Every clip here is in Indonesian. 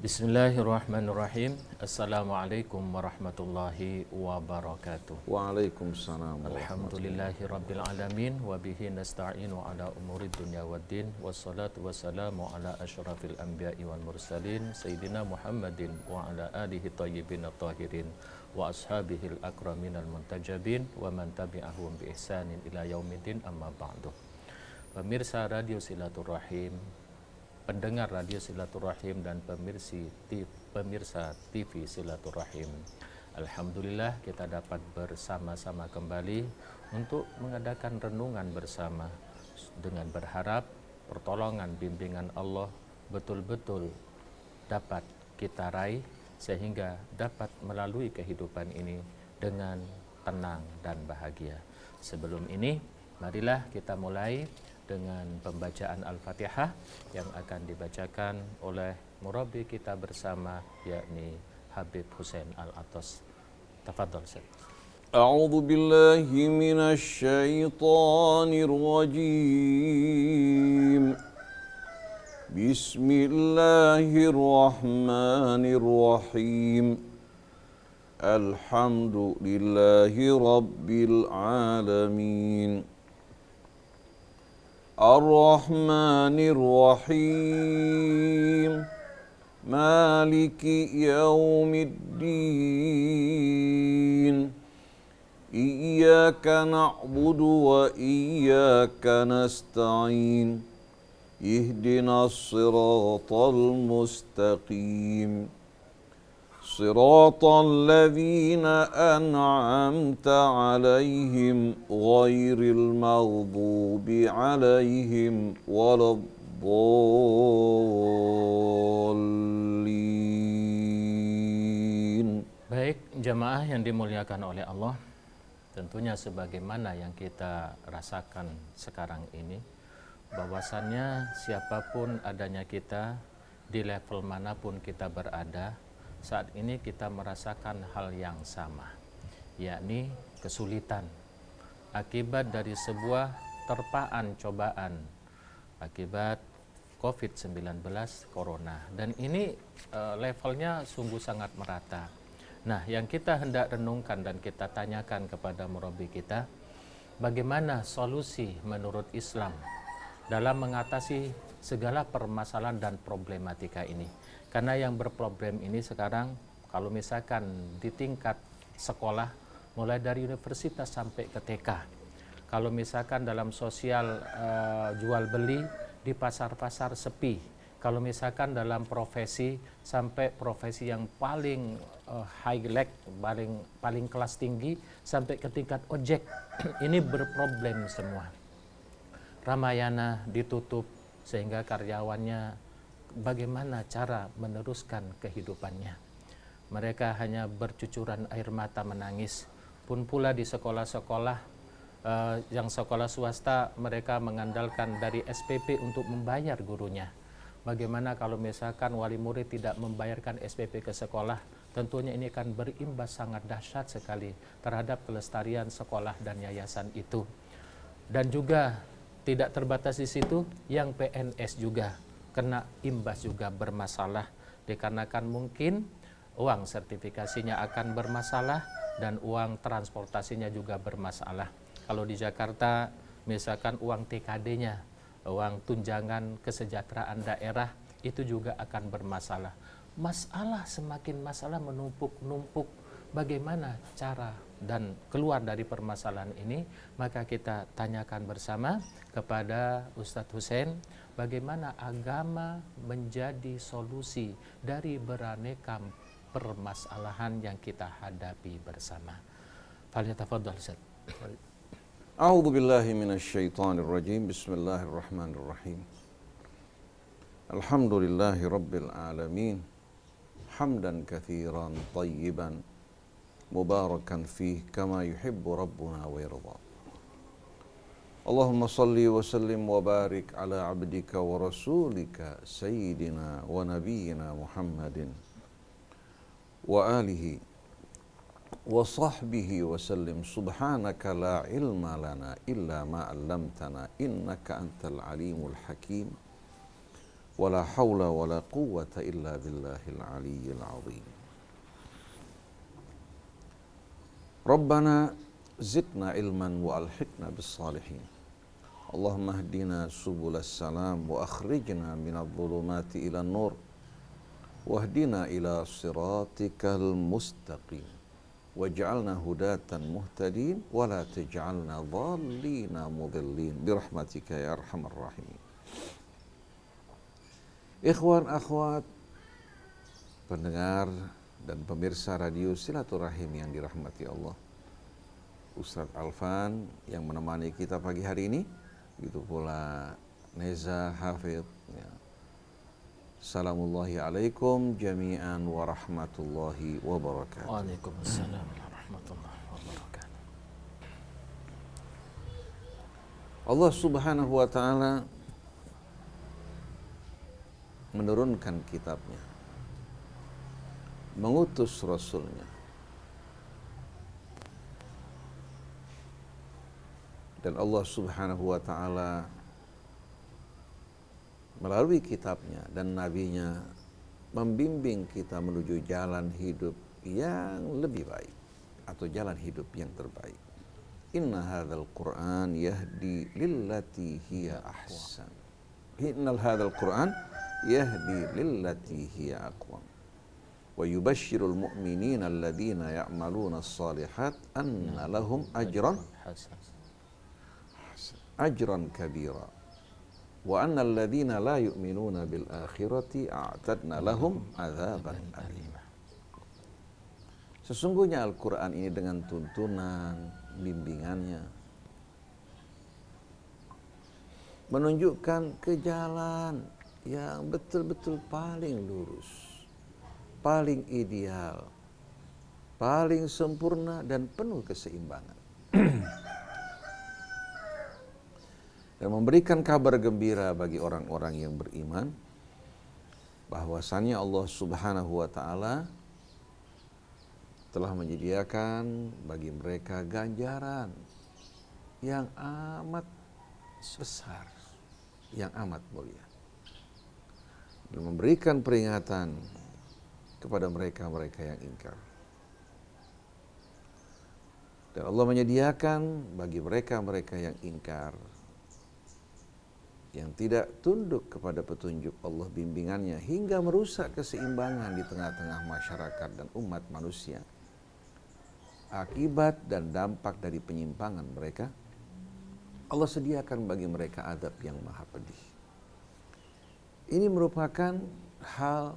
Bismillahirrahmanirrahim. Assalamualaikum warahmatullahi wabarakatuh. Waalaikumsalam warahmatullahi Alhamdulillahi rabbil alamin wa bihi nasta'inu ala umuri dunya waddin wassalatu wassalamu ala asyrafil anbiya'i wal mursalin sayyidina Muhammadin wa ala alihi thayyibin at-tahirin wa ashabihil akraminal muntajabin wa man tabi'ahum bi ihsanin ila yaumiddin amma ba'du. Pemirsa Radio Silaturahim, pendengar Radio Silaturahim dan pemirsa TV Silaturahim, alhamdulillah kita dapat bersama-sama kembali untuk mengadakan renungan bersama dengan berharap pertolongan bimbingan Allah betul-betul dapat kita raih sehingga dapat melalui kehidupan ini dengan tenang dan bahagia. Sebelum ini, marilah kita mulai dengan pembacaan Al-Fatihah yang akan dibacakan oleh murabbi kita bersama, yakni Habib Hussein Al-Atas. Tafadhol Syekh. A'udzu billahi minasy syaithanir rajim. Bismillahirrahmanirrahim. Alhamdulillahi rabbil alamin. Ar-Rahmanir Rahim. Maliki yaumiddin. Iyyaka na'budu wa iyyaka nasta'in. Ihdinas siratal mustaqim. Siratal ladzina an'amta 'alaihim ghairil maghdubi 'alaihim waladdallin. Baik, jamaah yang dimuliakan oleh Allah, tentunya sebagaimana yang kita rasakan sekarang ini, bahwasannya siapapun adanya kita, di level manapun kita berada, saat ini kita merasakan hal yang sama, yakni kesulitan akibat dari sebuah terpaan cobaan akibat COVID-19 Corona. Dan ini levelnya sungguh sangat merata. Nah, yang kita hendak renungkan dan kita tanyakan kepada murabbi kita, bagaimana solusi menurut Islam dalam mengatasi segala permasalahan dan problematika ini. Karena yang berproblem ini sekarang, kalau misalkan di tingkat sekolah, mulai dari universitas sampai ke TK. Kalau misalkan dalam sosial jual beli, di pasar-pasar sepi. Kalau misalkan dalam profesi, sampai profesi yang paling high leg, paling kelas tinggi, sampai ke tingkat ojek. Ini berproblem semua. Ramayana ditutup sehingga karyawannya bagaimana cara meneruskan kehidupannya. Mereka hanya bercucuran air mata menangis. Pun pula di sekolah-sekolah, yang sekolah swasta, mereka mengandalkan dari SPP untuk membayar gurunya. Bagaimana kalau misalkan wali murid tidak membayarkan SPP ke sekolah? Tentunya ini akan berimbas sangat dahsyat sekali terhadap kelestarian sekolah dan yayasan itu. Dan juga tidak terbatas di situ, yang PNS juga kena imbas juga bermasalah, dikarenakan mungkin uang sertifikasinya akan bermasalah dan uang transportasinya juga bermasalah. Kalau di Jakarta misalkan uang TKD-nya, uang tunjangan kesejahteraan daerah, itu juga akan bermasalah. Masalah semakin masalah menumpuk-numpuk. Bagaimana cara dan keluar dari permasalahan ini? Maka kita tanyakan bersama kepada Ustadz Hussein, bagaimana agama menjadi solusi dari beraneka permasalahan yang kita hadapi bersama. Falyatafadhal Ustaz. A'udzu billahi minasy syaithanir rajim. Bismillahirrahmanirrahim. Alhamdulillahi rabbil alamin. Hamdan katsiran thayyiban mubarakan fih kama yuhibbu rabbuna wa yarda. Allahumma salli wa sallim wa barik ala abdika wa rasulika sayyidina wa nabiyyina Muhammadin wa alihi wa sahbihi wa sallim. Subhanaka la ilma lana illa ma 'allamtana innaka antal alimul hakim. wala haula wala quwwata illa billahil aliyyil azim. Rabbana zidna ilman wa alhiqna bis salihin. Allahumma hdina subulas salam wa akhrijna minadh dhulumati ilan nur wahdina ila siratikal mustaqim waj'alna hudatan muhtadin wa la taj'alna dhallina mudillin birahmatika ya arhamar rahimin. Ikhwan akhwat pendengar dan pemirsa radio Silaturahim yang dirahmati Allah, Ustadz Alfan yang menemani kita pagi hari ini, begitu pula Neza Hafidh ya. Assalamullahi alaikum jami'an wa rahmatullahi wa barakatuh. Waalaikumsalam warahmatullahi wabarakatuh. Allah subhanahu wa ta'ala menurunkan kitabnya, mengutus Rasulnya, dan Allah subhanahu wa ta'ala melalui kitabnya dan nabinya membimbing kita menuju jalan hidup yang lebih baik atau jalan hidup yang terbaik. Inna hadzal Qur'an yahdi lillati hiya ahsan. Innal hadzal Qur'an yahdi lillati hiya aqwam. Wa yubashshirul mu'minina alladhina ya'maluna as-salihat anna lahum ajran kabira. Wa anna alladhina la yu'minuna bil akhirati a'tadna lahum adzaban alima. Sesungguhnya Al-Quran ini dengan tuntunan, bimbingannya menunjukkan ke jalan yang betul-betul paling lurus, paling ideal, paling sempurna dan penuh keseimbangan. Dan memberikan kabar gembira bagi orang-orang yang beriman bahwasannya Allah Subhanahu wa ta'ala telah menyediakan bagi mereka ganjaran yang amat besar, yang amat mulia, dan memberikan peringatan kepada mereka-mereka yang ingkar. Dan Allah menyediakan bagi mereka-mereka yang ingkar, yang tidak tunduk kepada petunjuk Allah bimbingannya hingga merusak keseimbangan di tengah-tengah masyarakat dan umat manusia, akibat dan dampak dari penyimpangan mereka, Allah sediakan bagi mereka azab yang maha pedih. Ini merupakan hal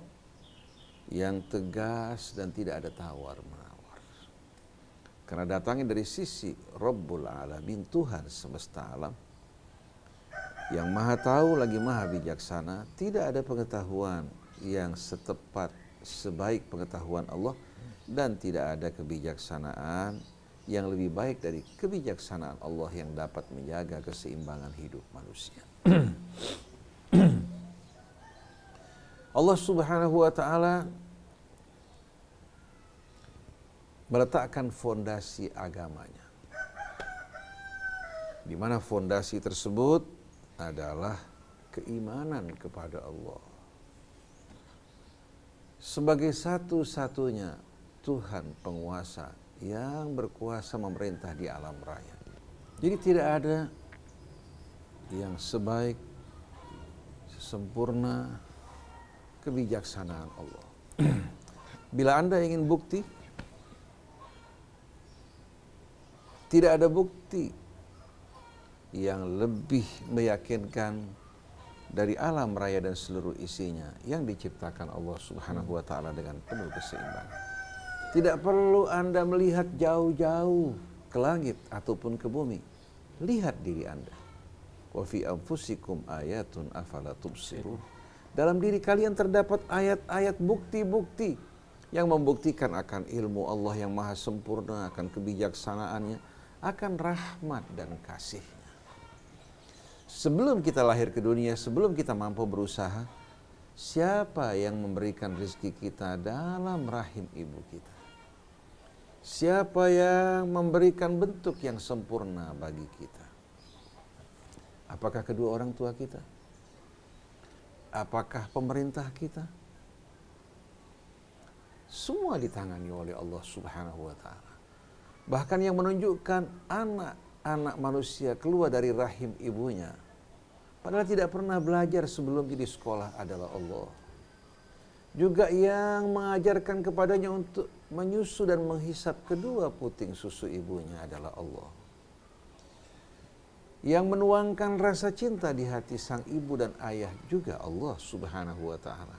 yang tegas dan tidak ada tawar-menawar, karena datangnya dari sisi Rabbul Alamin, Tuhan semesta alam, yang maha tahu lagi maha bijaksana. Tidak ada pengetahuan yang setepat sebaik pengetahuan Allah, dan tidak ada kebijaksanaan yang lebih baik dari kebijaksanaan Allah yang dapat menjaga keseimbangan hidup manusia. Allah Subhanahu wa ta'ala meletakkan fondasi agamanya, di mana fondasi tersebut adalah keimanan kepada Allah sebagai satu-satunya Tuhan penguasa yang berkuasa memerintah di alam raya. Jadi tidak ada yang sebaik, sesempurna kebijaksanaan Allah. Bila Anda ingin bukti, tidak ada bukti yang lebih meyakinkan dari alam raya dan seluruh isinya yang diciptakan Allah Subhanahu wa ta'ala dengan penuh keseimbangan. Tidak perlu Anda melihat jauh-jauh ke langit ataupun ke bumi. Lihat diri Anda. Wa fi anfusikum ayatun afala tubsirun. Dalam diri kalian terdapat ayat-ayat, bukti-bukti yang membuktikan akan ilmu Allah yang maha sempurna, akan kebijaksanaannya, akan rahmat dan kasih. Sebelum kita lahir ke dunia, sebelum kita mampu berusaha, siapa yang memberikan rezeki kita dalam rahim ibu kita? Siapa yang memberikan bentuk yang sempurna bagi kita? Apakah kedua orang tua kita? Apakah pemerintah kita? Semua ditangani oleh Allah Subhanahu wa ta'ala. Bahkan yang menunjukkan anak manusia keluar dari rahim ibunya, padahal tidak pernah belajar sebelum jadi sekolah, adalah Allah. Juga yang mengajarkan kepadanya untuk menyusu dan menghisap kedua puting susu ibunya adalah Allah. Yang menuangkan rasa cinta di hati sang ibu dan ayah juga Allah Subhanahu wa ta'ala.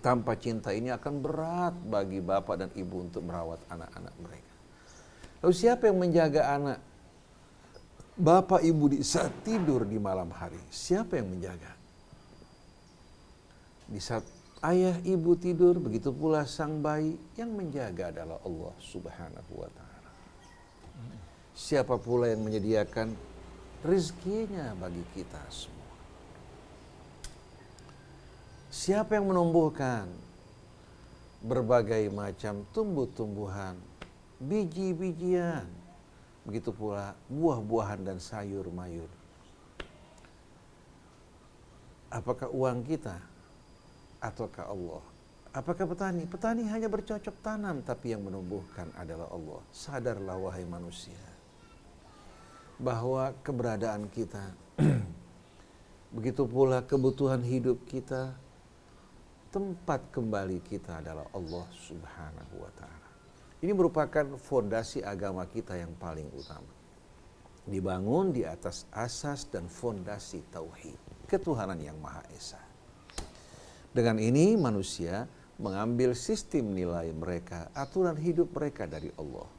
Tanpa cinta ini akan berat bagi bapak dan ibu untuk merawat anak-anak mereka. Lalu siapa yang menjaga anak bapak ibu di saat tidur di malam hari? Siapa yang menjaga? Di saat ayah ibu tidur, begitu pula sang bayi, yang menjaga adalah Allah Subhanahu wa ta'ala. Siapa pula yang menyediakan rezekinya bagi kita semua? Siapa yang menumbuhkan berbagai macam tumbuh-tumbuhan, biji-bijian, begitu pula buah-buahan dan sayur-mayur? Apakah uang kita ataukah Allah? Apakah petani? Petani hanya bercocok tanam, tapi yang menumbuhkan adalah Allah. Sadarlah wahai manusia, bahwa keberadaan kita, begitu pula kebutuhan hidup kita, tempat kembali kita adalah Allah Subhanahu wa ta'ala. Ini merupakan fondasi agama kita yang paling utama. Dibangun di atas asas dan fondasi tauhid, ketuhanan yang Maha Esa. Dengan ini manusia mengambil sistem nilai mereka, aturan hidup mereka dari Allah.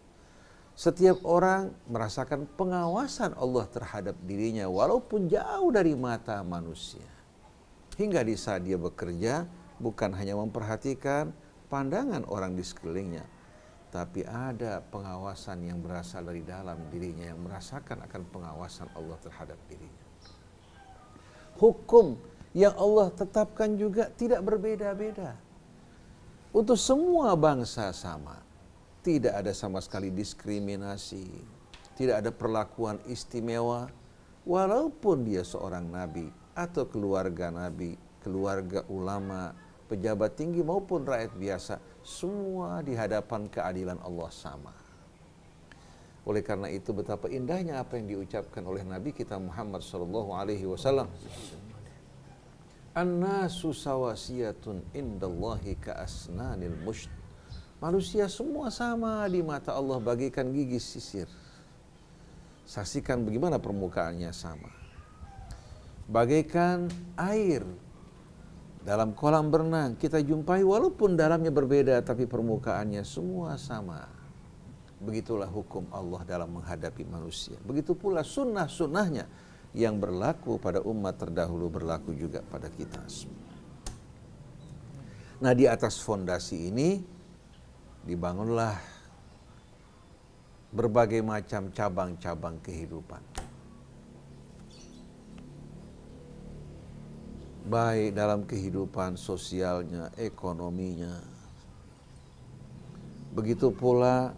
Setiap orang merasakan pengawasan Allah terhadap dirinya walaupun jauh dari mata manusia. Hingga di saat dia bekerja, bukan hanya memperhatikan pandangan orang di sekelilingnya, tapi ada pengawasan yang berasal dari dalam dirinya, yang merasakan akan pengawasan Allah terhadap dirinya. Hukum yang Allah tetapkan juga tidak berbeda-beda. Untuk semua bangsa sama. Tidak ada sama sekali diskriminasi, tidak ada perlakuan istimewa, walaupun dia seorang nabi atau keluarga nabi, keluarga ulama, pejabat tinggi maupun rakyat biasa, semua di hadapan keadilan Allah sama. Oleh karena itu betapa indahnya apa yang diucapkan oleh Nabi kita Muhammad SAW. An-nasu sawasiyatun indallahi ka'asnanil musht. Manusia semua sama di mata Allah bagaikan gigi sisir. Saksikan bagaimana permukaannya sama. Bagaikan air dalam kolam berenang kita jumpai, walaupun dalamnya berbeda tapi permukaannya semua sama. Begitulah hukum Allah dalam menghadapi manusia. Begitu pula sunnah-sunnahnya yang berlaku pada umat terdahulu berlaku juga pada kita semua. Nah, di atas fondasi ini dibangunlah berbagai macam cabang-cabang kehidupan. Baik dalam kehidupan sosialnya, ekonominya. Begitu pula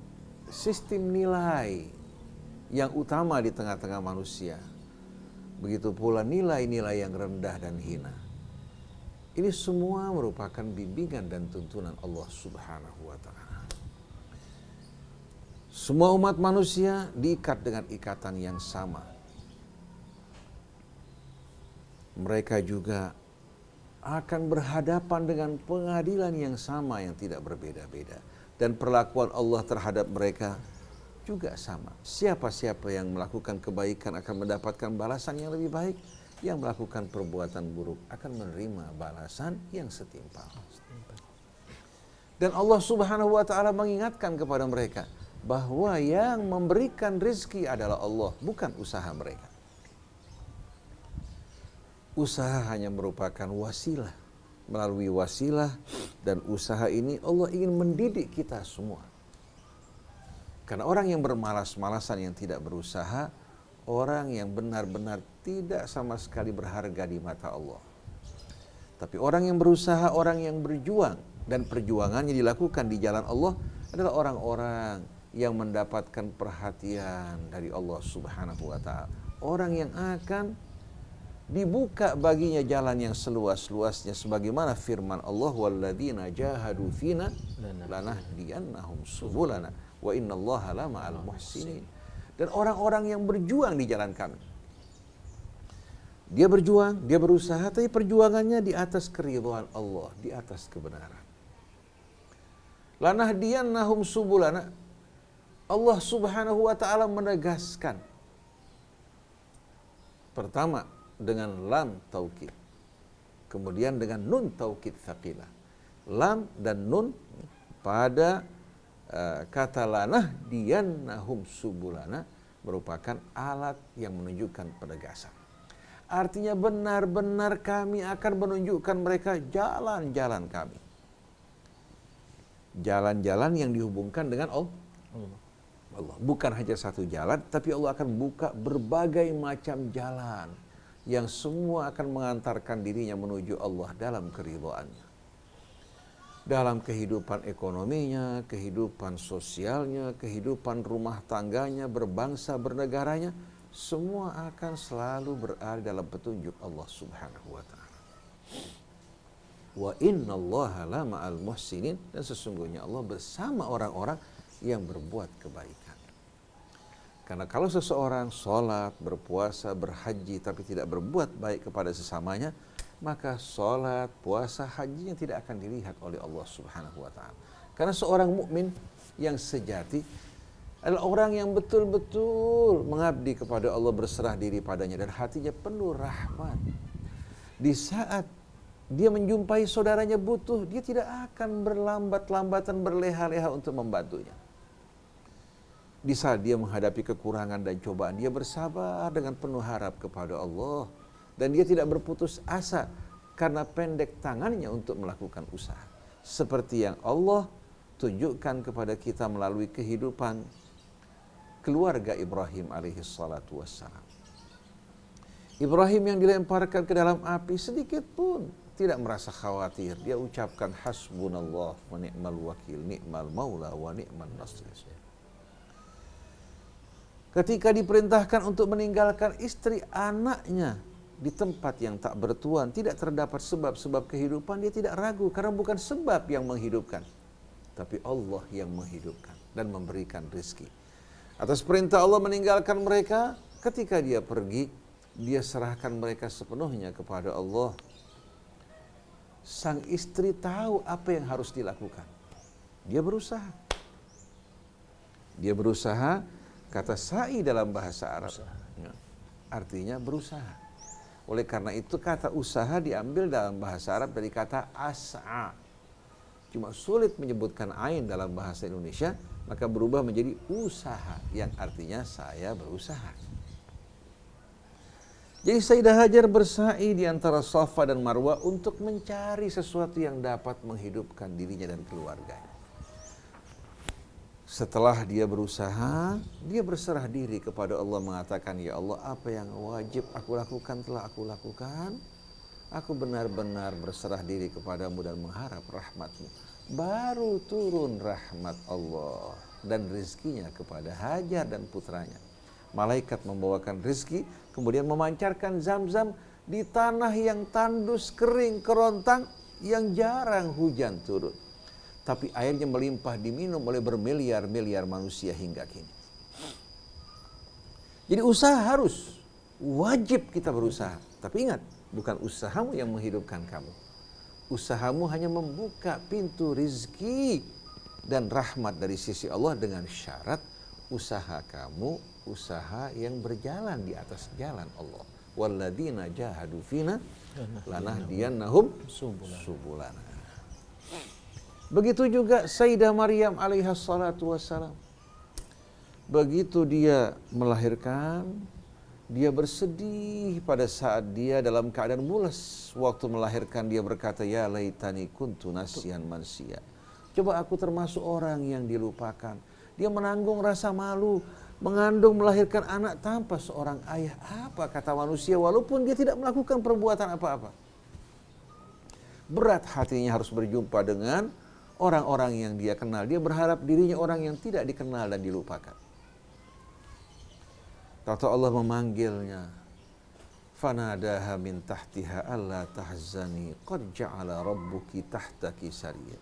sistem nilai yang utama di tengah-tengah manusia. Begitu pula nilai-nilai yang rendah dan hina. Ini semua merupakan bimbingan dan tuntunan Allah Subhanahu wa ta'ala. Semua umat manusia diikat dengan ikatan yang sama. Mereka juga akan berhadapan dengan pengadilan yang sama yang tidak berbeda-beda. Dan perlakuan Allah terhadap mereka juga sama. Siapa-siapa yang melakukan kebaikan akan mendapatkan balasan yang lebih baik. Yang melakukan perbuatan buruk akan menerima balasan yang setimpal. Dan Allah Subhanahu wa ta'ala mengingatkan kepada mereka bahwa yang memberikan rezeki adalah Allah, bukan usaha mereka. Usaha hanya merupakan wasilah. Melalui wasilah dan usaha ini Allah ingin mendidik kita semua. Karena orang yang bermalas-malasan, yang tidak berusaha, orang yang benar-benar tidak sama sekali berharga di mata Allah. Tapi orang yang berusaha, orang yang berjuang, dan perjuangannya dilakukan di jalan Allah adalah orang-orang yang mendapatkan perhatian dari Allah Subhanahu wa ta'ala. Orang yang akan dibuka baginya jalan yang seluas-luasnya sebagaimana firman Allah, walladzina jahadu fina lanahdiyannahum subulana wa innallaha lama'al muhsinin. Dan orang-orang yang berjuang di jalan kami, dia berjuang, dia berusaha, tapi perjuangannya di atas keridhaan Allah, di atas kebenaran. Lanahdiyannahum subulana, Allah Subhanahu wa taala menegaskan pertama dengan lam taukid, kemudian dengan nun taukid tsaqilah. Lam dan nun pada kata lanahdiyannahum subulana merupakan alat yang menunjukkan penegasan. Artinya benar-benar kami akan menunjukkan mereka jalan-jalan kami. Jalan-jalan yang dihubungkan dengan Allah. Bukan hanya satu jalan, tapi Allah akan buka berbagai macam jalan yang semua akan mengantarkan dirinya menuju Allah dalam keridhaannya. Dalam kehidupan ekonominya, kehidupan sosialnya, kehidupan rumah tangganya, berbangsa, bernegaranya, semua akan selalu berada dalam petunjuk Allah Subhanahu wa taala. Wa innallaha lama'al muhsinin, dan sesungguhnya Allah bersama orang-orang yang berbuat kebaikan. Karena kalau seseorang sholat, berpuasa, berhaji tapi tidak berbuat baik kepada sesamanya, maka sholat, puasa, hajinya tidak akan dilihat oleh Allah Subhanahu wa taala. Karena seorang mukmin yang sejati adalah orang yang betul-betul mengabdi kepada Allah, berserah diri padanya dan hatinya penuh rahmat. Di saat dia menjumpai saudaranya butuh, dia tidak akan berlambat-lambatan, berleha-leha untuk membantunya. Di saat dia menghadapi kekurangan dan cobaan, dia bersabar dengan penuh harap kepada Allah. Dan dia tidak berputus asa karena pendek tangannya untuk melakukan usaha. Seperti yang Allah tunjukkan kepada kita melalui kehidupan keluarga Ibrahim alaihi salatu wassalam. Ibrahim yang dilemparkan ke dalam api sedikit pun tidak merasa khawatir. Dia ucapkan hasbunallah wa ni'mal wakil, ni'mal maula wa ni'man nasir. Ketika diperintahkan untuk meninggalkan istri, anaknya di tempat yang tak bertuan, tidak terdapat sebab-sebab kehidupan, dia tidak ragu karena bukan sebab yang menghidupkan, tapi Allah yang menghidupkan dan memberikan rezeki. Atas perintah Allah meninggalkan mereka, ketika dia pergi, dia serahkan mereka sepenuhnya kepada Allah. Sang istri tahu apa yang harus dilakukan. Dia berusaha. Kata sa'i dalam bahasa Arab artinya berusaha. Oleh karena itu kata usaha diambil dalam bahasa Arab dari kata as'a. Cuma sulit menyebutkan ain dalam bahasa Indonesia, maka berubah menjadi usaha yang artinya saya berusaha. Jadi Sayyidah Hajar bersa'i di antara Safa dan Marwah untuk mencari sesuatu yang dapat menghidupkan dirinya dan keluarganya. Setelah dia berusaha, dia berserah diri kepada Allah, mengatakan, ya Allah, apa yang wajib aku lakukan telah aku lakukan. Aku benar-benar berserah diri kepadamu dan mengharap rahmatmu. Baru turun rahmat Allah dan rezekinya kepada Hajar dan putranya. Malaikat membawakan rezeki, kemudian memancarkan zam-zam di tanah yang tandus, kering, kerontang, yang jarang hujan turun. Tapi airnya melimpah diminum oleh bermiliar-miliar manusia hingga kini. Jadi usaha harus, wajib kita berusaha. Tapi ingat, bukan usahamu yang menghidupkan kamu. Usahamu hanya membuka pintu rizki dan rahmat dari sisi Allah dengan syarat usaha kamu, usaha yang berjalan di atas jalan Allah. Walladzina jahadu fina lanahdiyannahum subulana. Begitu juga Sayyidah Maryam alaiha salatu wassalam. Begitu dia melahirkan, dia bersedih pada saat dia dalam keadaan mules. Waktu melahirkan dia berkata, ya laitani kuntu nasiyan mansiya. Coba aku termasuk orang yang dilupakan. Dia menanggung rasa malu, mengandung melahirkan anak tanpa seorang ayah. Apa kata manusia walaupun dia tidak melakukan perbuatan apa-apa. Berat hatinya harus berjumpa dengan orang-orang yang dia kenal. Dia berharap dirinya orang yang tidak dikenal dan dilupakan. Tahu Allah memanggilnya. fanadaha min tahtiha alla tahzani qad ja'ala rabbuki tahtaki sariyya.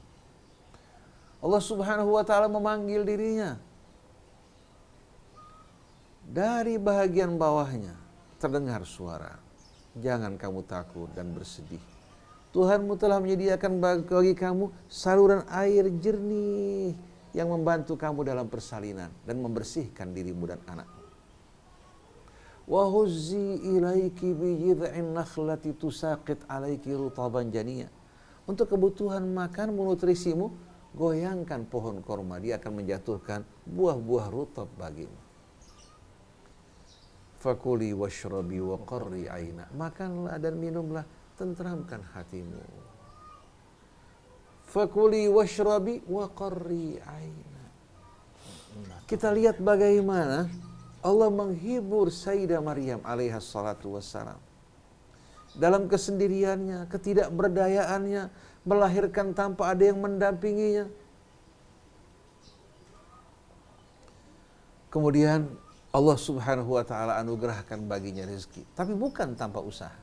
Allah Subhanahu wa taala memanggil dirinya. Dari bahagian bawahnya terdengar suara, jangan kamu takut dan bersedih. Tuhanmu telah menyediakan bagi kamu saluran air jernih yang membantu kamu dalam persalinan dan membersihkan dirimu dan anakmu. Wa huzzi ilaiki bi jid'in nakhlati tusaqit alaiki rutaban janiyya. Untuk kebutuhan makanmu, nutrisimu, goyangkan pohon korma, dia akan menjatuhkan buah-buah rutab bagimu. Fakuli washrabi wa qarri aina. Makanlah dan minumlah, tentramkan hatimu. Fakuli washrabi wa qarri aina. Kita lihat bagaimana Allah menghibur Sayyidah Maryam alaiha salatu wassalam. Dalam kesendiriannya, ketidakberdayaannya, melahirkan tanpa ada yang mendampinginya. Kemudian Allah Subhanahu wa taala anugerahkan baginya rezeki, tapi bukan tanpa usaha.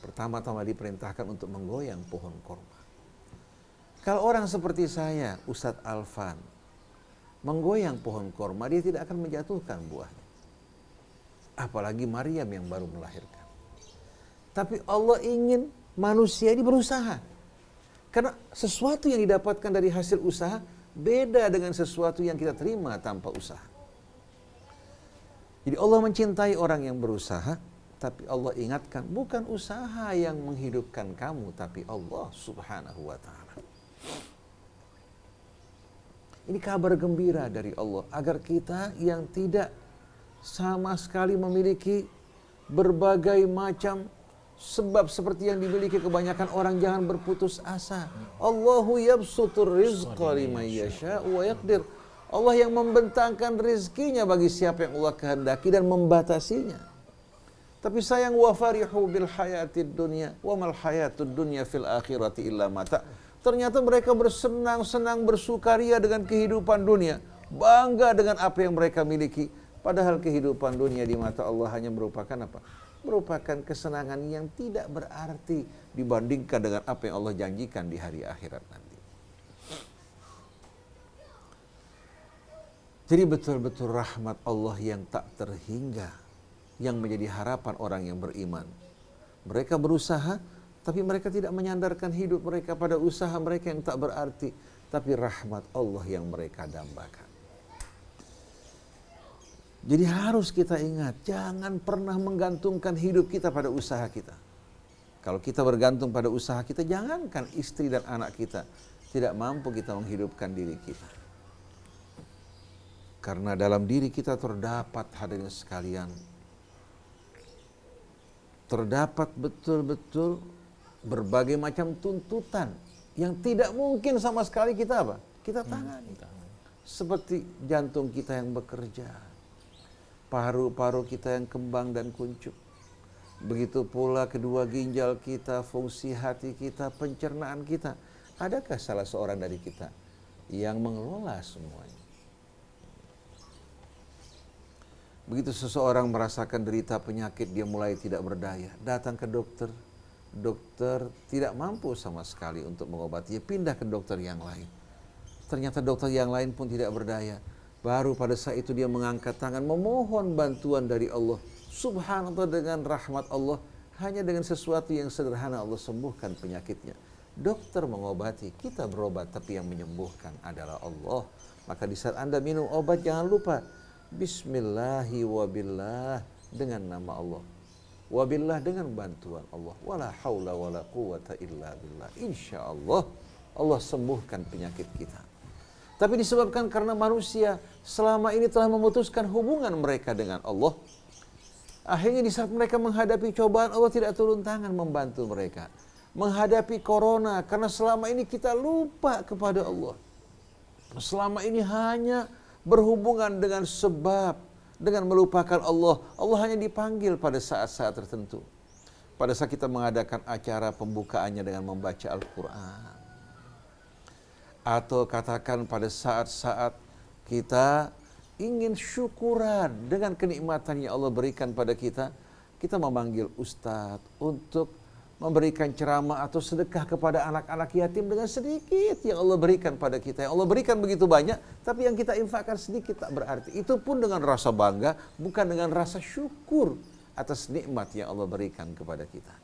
Pertama-tama diperintahkan untuk menggoyang pohon korma. Kalau orang seperti saya, Ustadz Alfan, menggoyang pohon korma, dia tidak akan menjatuhkan buahnya. Apalagi Maryam yang baru melahirkan. Tapi Allah ingin manusia ini berusaha. Karena sesuatu yang didapatkan dari hasil usaha beda dengan sesuatu yang kita terima tanpa usaha. Jadi Allah mencintai orang yang berusaha, tapi Allah ingatkan bukan usaha yang menghidupkan kamu, tapi Allah Subhanahu wa taala. Ini kabar gembira dari Allah agar kita yang tidak sama sekali memiliki berbagai macam sebab seperti yang dimiliki kebanyakan orang, jangan berputus asa. Allahu yabsutur rizqa liman yasha'u wa yaqdir. Allah yang membentangkan rezekinya bagi siapa yang Allah kehendaki dan membatasinya. Tapi sayang, wa farihu bil hayatid dunya wa mal hayatud dunya fil akhirati illa mata. Ternyata mereka bersenang-senang, bersukaria dengan kehidupan dunia, bangga dengan apa yang mereka miliki. Padahal kehidupan dunia di mata Allah hanya merupakan apa? Merupakan kesenangan yang tidak berarti dibandingkan dengan apa yang Allah janjikan di hari akhirat nanti. Jadi betul-betul rahmat Allah yang tak terhingga yang menjadi harapan orang yang beriman. Mereka berusaha, tapi mereka tidak menyandarkan hidup mereka pada usaha mereka yang tak berarti, tapi rahmat Allah yang mereka dambakan. Jadi harus kita ingat, jangan pernah menggantungkan hidup kita pada usaha kita. Kalau kita bergantung pada usaha kita, jangankan istri dan anak kita, tidak mampu kita menghidupkan diri kita. Karena dalam diri kita terdapat, hadirin sekalian, terdapat betul-betul berbagai macam tuntutan yang tidak mungkin sama sekali kita apa? Kita tangani. Seperti jantung kita yang bekerja, paru-paru kita yang kembang dan kuncup. Begitu pula kedua ginjal kita, fungsi hati kita, pencernaan kita. Adakah salah seorang dari kita yang mengelola semuanya? Begitu seseorang merasakan derita penyakit, dia mulai tidak berdaya, datang ke dokter. Dokter tidak mampu sama sekali untuk mengobatinya, pindah ke dokter yang lain. Ternyata dokter yang lain pun tidak berdaya. Baru pada saat itu dia mengangkat tangan, memohon bantuan dari Allah. Subhanallah, dengan rahmat Allah, hanya dengan sesuatu yang sederhana Allah sembuhkan penyakitnya. Dokter mengobati, kita berobat, tapi yang menyembuhkan adalah Allah. Maka di saat Anda minum obat, jangan lupa Bismillahi wabillah, dengan nama Allah. Wabillah, dengan bantuan Allah. Wala haula wala quwata illa billah. Insya Allah, Allah sembuhkan penyakit kita. Tapi disebabkan karena manusia selama ini telah memutuskan hubungan mereka dengan Allah, akhirnya di saat mereka menghadapi cobaan, Allah tidak turun tangan membantu mereka. Menghadapi corona, karena selama ini kita lupa kepada Allah. Selama ini hanya berhubungan dengan sebab, dengan melupakan Allah. Allah hanya dipanggil pada saat-saat tertentu. Pada saat kita mengadakan acara pembukaannya dengan membaca Al-Quran. Atau katakan pada saat-saat kita ingin syukuran dengan kenikmatan yang Allah berikan pada kita. kita memanggil ustadz untuk memberikan ceramah atau sedekah kepada anak-anak yatim dengan sedikit yang Allah berikan pada kita. Yang Allah berikan begitu banyak, tapi yang kita infakkan sedikit tak berarti. Itu pun dengan rasa bangga, bukan dengan rasa syukur atas nikmat yang Allah berikan kepada kita.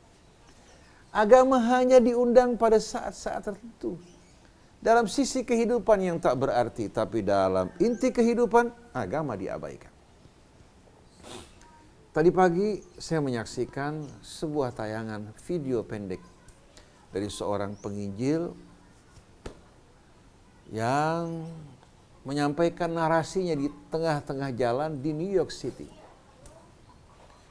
Agama hanya diundang pada saat-saat tertentu. Dalam sisi kehidupan yang tak berarti, tapi dalam inti kehidupan, agama diabaikan. Tadi pagi saya menyaksikan sebuah tayangan video pendek dari seorang penginjil yang menyampaikan narasinya di tengah-tengah jalan di New York City.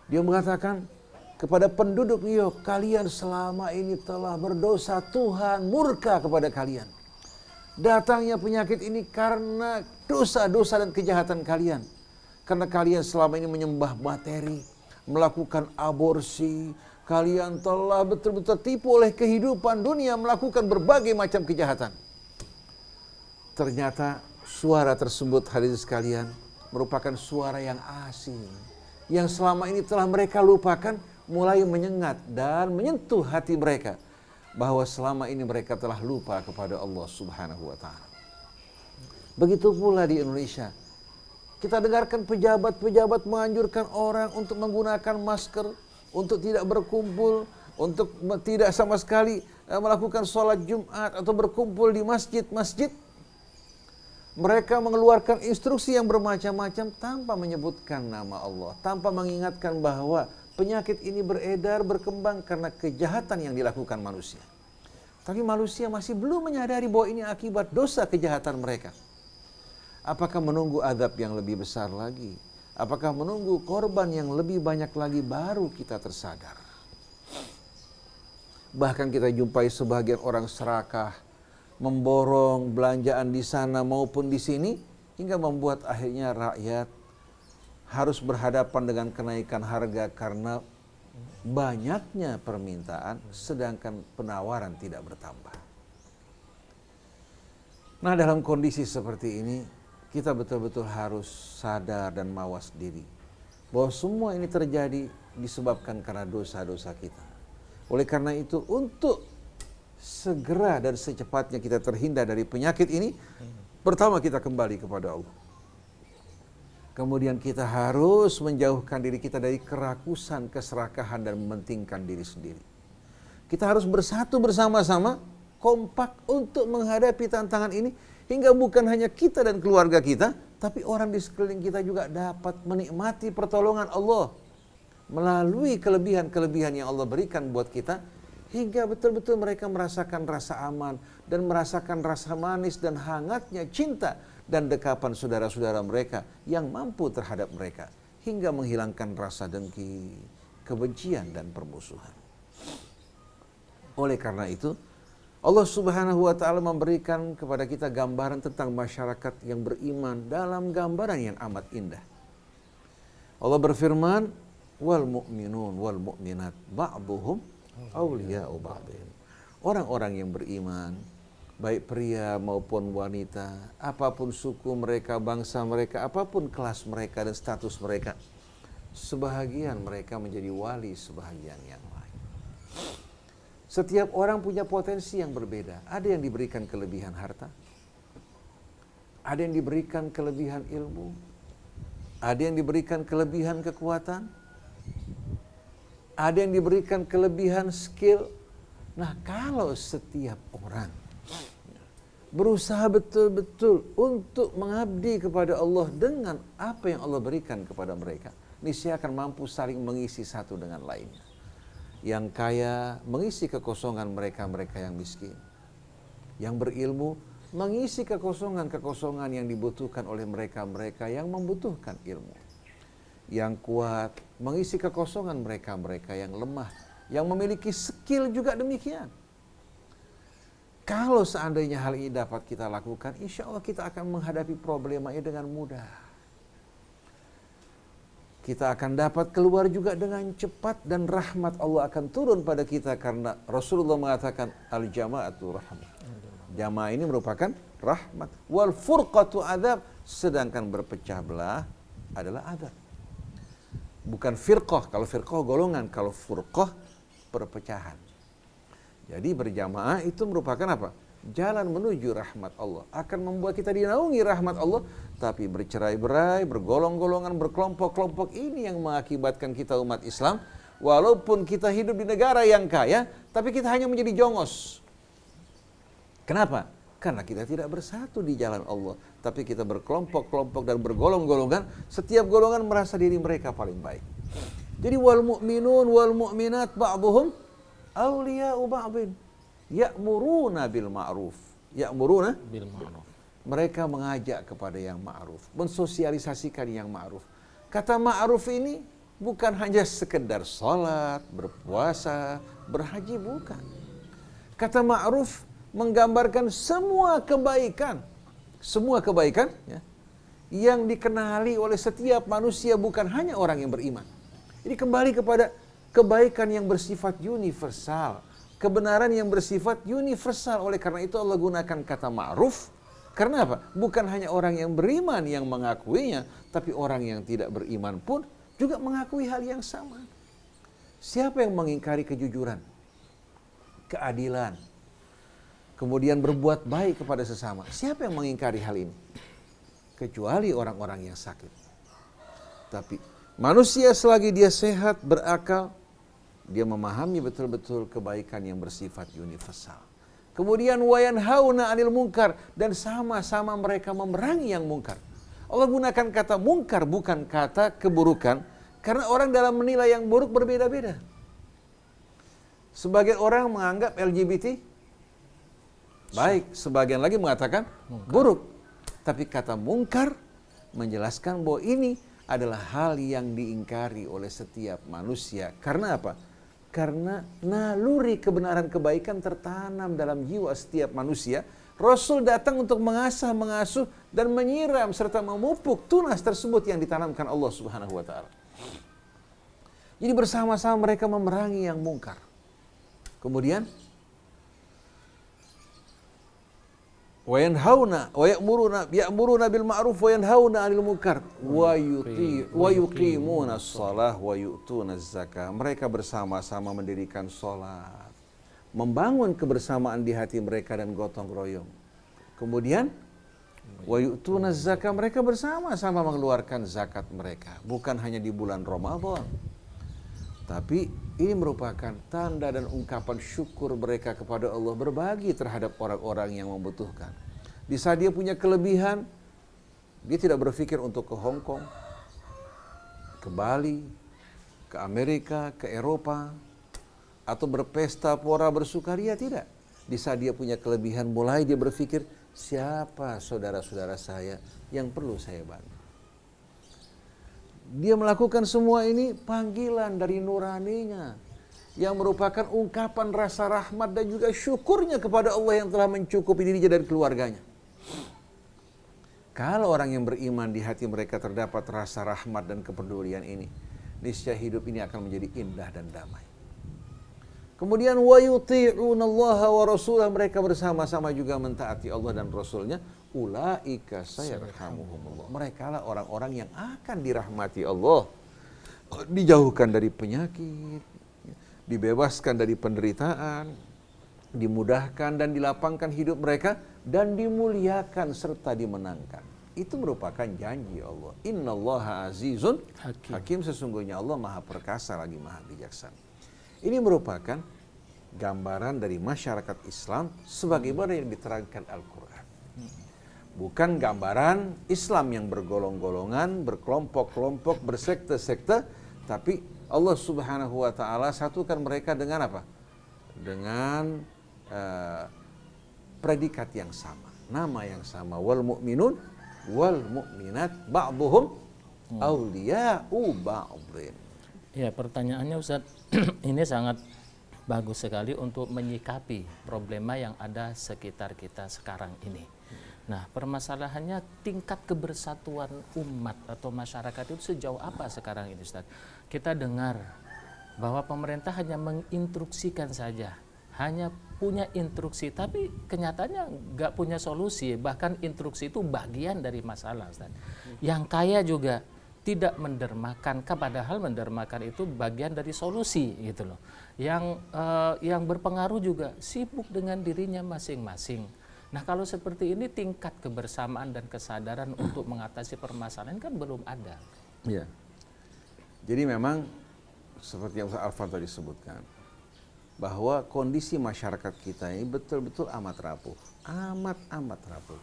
Dia mengatakan kepada penduduk New York, kalian selama ini telah berdosa, Tuhan murka kepada kalian. Datangnya penyakit ini karena dosa-dosa dan kejahatan kalian. Karena kalian selama ini menyembah materi, melakukan aborsi, kalian telah betul-betul tertipu oleh kehidupan dunia, melakukan berbagai macam kejahatan. Ternyata suara tersebut, hadirin sekalian, merupakan suara yang asing, yang selama ini telah mereka lupakan, mulai menyengat dan menyentuh hati mereka, bahwa selama ini mereka telah lupa kepada Allah Subhanahu wa Ta'ala. Begitu pula di Indonesia. Kita dengarkan pejabat-pejabat menganjurkan orang untuk menggunakan masker, untuk tidak berkumpul, untuk tidak sama sekali melakukan sholat Jumat atau berkumpul di masjid-masjid. Mereka mengeluarkan instruksi yang bermacam-macam tanpa menyebutkan nama Allah, tanpa mengingatkan bahwa penyakit ini beredar, berkembang karena kejahatan yang dilakukan manusia. Tapi manusia masih belum menyadari bahwa ini akibat dosa kejahatan mereka. Apakah menunggu azab yang lebih besar lagi? Apakah menunggu korban yang lebih banyak lagi baru kita tersadar? Bahkan kita jumpai sebagian orang serakah, memborong belanjaan di sana maupun di sini, hingga membuat akhirnya rakyat harus berhadapan dengan kenaikan harga karena banyaknya permintaan, sedangkan penawaran tidak bertambah. Nah, dalam kondisi seperti ini, kita betul-betul harus sadar dan mawas diri bahwa semua ini terjadi disebabkan karena dosa-dosa kita. Oleh karena itu, untuk segera dan secepatnya kita terhindar dari penyakit ini, pertama kita kembali kepada Allah. Kemudian kita harus menjauhkan diri kita dari kerakusan, keserakahan, dan mementingkan diri sendiri. Kita harus bersatu bersama-sama, kompak untuk menghadapi tantangan ini, hingga bukan hanya kita dan keluarga kita, tapi orang di sekeliling kita juga dapat menikmati pertolongan Allah melalui kelebihan-kelebihan yang Allah berikan buat kita, hingga betul-betul mereka merasakan rasa aman dan merasakan rasa manis dan hangatnya cinta dan dekapan saudara-saudara mereka yang mampu terhadap mereka, hingga menghilangkan rasa dengki, kebencian, dan permusuhan. Oleh karena itu, Allah Subhanahu wa Ta'ala memberikan kepada kita gambaran tentang masyarakat yang beriman dalam gambaran yang amat indah. Allah berfirman, wal mu'minun wal mu'minat ba'duhum awliya'u ba'din. Orang-orang yang beriman, baik pria maupun wanita, apapun suku mereka, bangsa mereka, apapun kelas mereka dan status mereka, sebahagian mereka menjadi wali sebahagian yang lain. Setiap orang punya potensi yang berbeda. Ada yang diberikan kelebihan harta, ada yang diberikan kelebihan ilmu, ada yang diberikan kelebihan kekuatan, ada yang diberikan kelebihan skill. Nah, kalau setiap orang berusaha betul-betul untuk mengabdi kepada Allah dengan apa yang Allah berikan kepada mereka, niscaya akan mampu saling mengisi satu dengan lainnya. Yang kaya mengisi kekosongan mereka-mereka yang miskin. Yang berilmu mengisi kekosongan-kekosongan yang dibutuhkan oleh mereka-mereka yang membutuhkan ilmu. Yang kuat mengisi kekosongan mereka-mereka yang lemah, yang memiliki skill juga demikian. Kalau seandainya hal ini dapat kita lakukan, insya Allah kita akan menghadapi problema ini dengan mudah. Kita akan dapat keluar juga dengan cepat dan rahmat Allah akan turun pada kita, karena Rasulullah mengatakan al-jama'atu rahmat. Jamaah ini merupakan rahmat. Wal furqatu adab, sedangkan berpecah belah adalah adab. Bukan firqah, kalau firqah golongan, kalau furqah perpecahan. Jadi berjamaah itu merupakan apa? Jalan menuju rahmat Allah. Akan membuat kita dinaungi rahmat Allah, tapi bercerai-berai, bergolong-golongan, berkelompok-kelompok, ini yang mengakibatkan kita umat Islam, walaupun kita hidup di negara yang kaya, tapi kita hanya menjadi jongos. Kenapa? Karena kita tidak bersatu di jalan Allah, tapi kita berkelompok-kelompok dan bergolong-golongan. Setiap golongan merasa diri mereka paling baik. Jadi wal mu'minun wal mu'minat ba'dhum awliya'u ba'dhin ya'muruna bil ma'ruf. Ya'muruna bil ma'ruf. Mereka mengajak kepada yang ma'ruf, mensosialisasikan yang ma'ruf. Kata ma'ruf ini bukan hanya sekedar salat, berpuasa, berhaji, bukan. Kata ma'ruf menggambarkan semua kebaikan ya, yang dikenali oleh setiap manusia, bukan hanya orang yang beriman. Ini kembali kepada kebaikan yang bersifat universal, kebenaran yang bersifat universal. Oleh karena itu Allah gunakan kata ma'ruf. Karena apa? Bukan hanya orang yang beriman yang mengakuinya, tapi orang yang tidak beriman pun juga mengakui hal yang sama. Siapa yang mengingkari kejujuran, keadilan, kemudian berbuat baik kepada sesama? Siapa yang mengingkari hal ini? Kecuali orang-orang yang sakit. Tapi manusia selagi dia sehat, berakal, dia memahami betul-betul kebaikan yang bersifat universal. Kemudian wayanhauna 'anil munkar, dan sama-sama mereka memerangi yang mungkar. Allah gunakan kata mungkar bukan kata keburukan, karena orang dalam menilai yang buruk berbeda-beda. Sebagian orang menganggap LGBT baik, sebagian lagi mengatakan buruk. Tapi kata mungkar menjelaskan bahwa ini adalah hal yang diingkari oleh setiap manusia. Karena apa? Karena naluri kebenaran kebaikan tertanam dalam jiwa setiap manusia. Rasul datang untuk mengasah, mengasuh, dan menyiram serta memupuk tunas tersebut yang ditanamkan Allah Subhanahu wa Ta'ala. Jadi bersama-sama mereka memerangi yang mungkar. Kemudian wayanhauna wa ya'muruna bil ma'ruf wa yanhauna 'anil munkar wa yuqimuna shalah wa yu'tuna zakah. Mereka bersama-sama mendirikan salat, membangun kebersamaan di hati mereka dan gotong royong. Kemudian wa yu'tuna zakah, mereka bersama-sama mengeluarkan zakat mereka, bukan hanya di bulan Ramadan. Tapi ini merupakan tanda dan ungkapan syukur mereka kepada Allah, berbagi terhadap orang-orang yang membutuhkan. Di saat dia punya kelebihan, dia tidak berpikir untuk ke Hong Kong, ke Bali, ke Amerika, ke Eropa, atau berpesta pora bersukaria, tidak. Di saat dia punya kelebihan, mulai dia berpikir, siapa saudara-saudara saya yang perlu saya bantu. Dia melakukan semua ini panggilan dari nuraninya, yang merupakan ungkapan rasa rahmat dan juga syukurnya kepada Allah yang telah mencukupi dirinya dan keluarganya. Kalau orang yang beriman di hati mereka terdapat rasa rahmat dan kepedulian ini, niscaya hidup ini akan menjadi indah dan damai. Kemudian wa yuti'unallaha wa rasulah, mereka bersama-sama juga mentaati Allah dan Rasulnya. Ulaika sayarhamuhumullah, mereka lah orang-orang yang akan dirahmati Allah, dijauhkan dari penyakit, dibebaskan dari penderitaan, dimudahkan dan dilapangkan hidup mereka, dan dimuliakan serta dimenangkan. Itu merupakan janji Allah. Innallaha azizun hakim, sesungguhnya Allah maha perkasa lagi maha bijaksana. Ini merupakan gambaran dari masyarakat Islam sebagaimana yang diterangkan Al-Quran. Bukan gambaran Islam yang bergolong-golongan, berkelompok-kelompok, bersekte-sekte, tapi Allah Subhanahu wa Ta'ala satukan mereka dengan apa? Dengan predikat yang sama, nama yang sama. Wal mu'minun wal mu'minat ba'duhum awliya'u ba'dhin. Ya, pertanyaannya Ustaz, ini sangat bagus sekali untuk menyikapi problema yang ada sekitar kita sekarang ini. Nah, permasalahannya tingkat kebersatuan umat atau masyarakat itu sejauh apa sekarang ini, Ustaz? Kita dengar bahwa pemerintah hanya menginstruksikan saja, hanya punya instruksi, tapi kenyataannya nggak punya solusi. Bahkan instruksi itu bagian dari masalah, Ustaz. Yang kaya juga tidak mendermakan, padahal mendermakan itu bagian dari solusi gitu loh. Yang berpengaruh juga sibuk dengan dirinya masing-masing. Nah kalau seperti ini tingkat kebersamaan dan kesadaran untuk mengatasi permasalahan kan belum ada. Iya. Jadi memang seperti yang Ustaz Arfan tadi sebutkan, bahwa kondisi masyarakat kita ini betul-betul amat rapuh. Amat rapuh.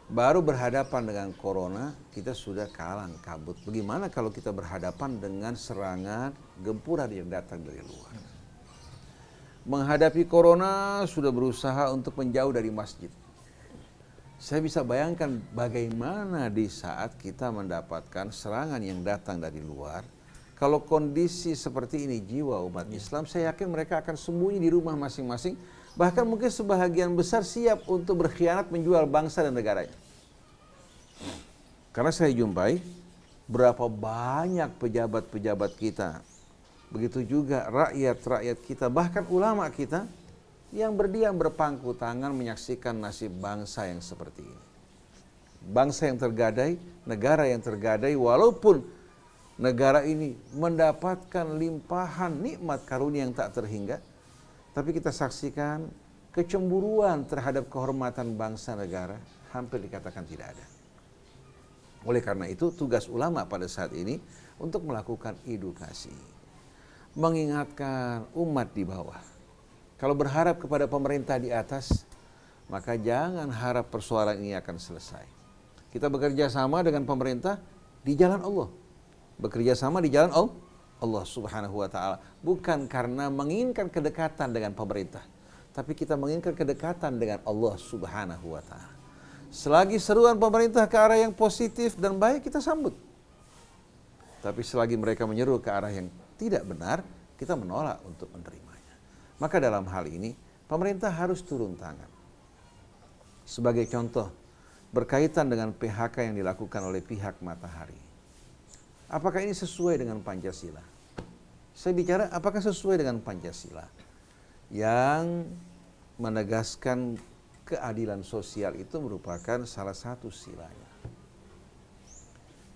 Baru berhadapan dengan corona, kita sudah kalang kabut. Bagaimana kalau kita berhadapan dengan serangan gempuran yang datang dari luar? Menghadapi corona sudah berusaha untuk menjauh dari masjid. Saya bisa bayangkan bagaimana di saat kita mendapatkan serangan yang datang dari luar. Kalau kondisi seperti ini jiwa umat Islam, saya yakin mereka akan sembunyi di rumah masing-masing. Bahkan mungkin sebahagian besar siap untuk berkhianat menjual bangsa dan negaranya. Karena saya jumpai berapa banyak pejabat-pejabat kita, begitu juga rakyat-rakyat kita, bahkan ulama kita yang berdiam berpangku tangan menyaksikan nasib bangsa yang seperti ini. Bangsa yang tergadai, negara yang tergadai, walaupun negara ini mendapatkan limpahan nikmat karunia yang tak terhingga, tapi kita saksikan kecemburuan terhadap kehormatan bangsa negara hampir dikatakan tidak ada. Oleh karena itu tugas ulama pada saat ini untuk melakukan edukasi, mengingatkan umat di bawah. Kalau berharap kepada pemerintah di atas, maka jangan harap persoalan ini akan selesai. Kita bekerja sama dengan pemerintah di jalan Allah. Bekerja sama di jalan Allah Subhanahu wa ta'ala. Bukan karena menginginkan kedekatan dengan pemerintah, tapi kita menginginkan kedekatan dengan Allah Subhanahu wa ta'ala. Selagi seruan pemerintah ke arah yang positif dan baik, kita sambut. Tapi selagi mereka menyeru ke arah yang tidak benar, kita menolak untuk menerimanya. Maka dalam hal ini, pemerintah harus turun tangan. Sebagai contoh, berkaitan dengan PHK yang dilakukan oleh pihak Matahari. Apakah ini sesuai dengan Pancasila? Saya bicara apakah sesuai dengan Pancasila yang menegaskan keadilan sosial itu merupakan salah satu silanya.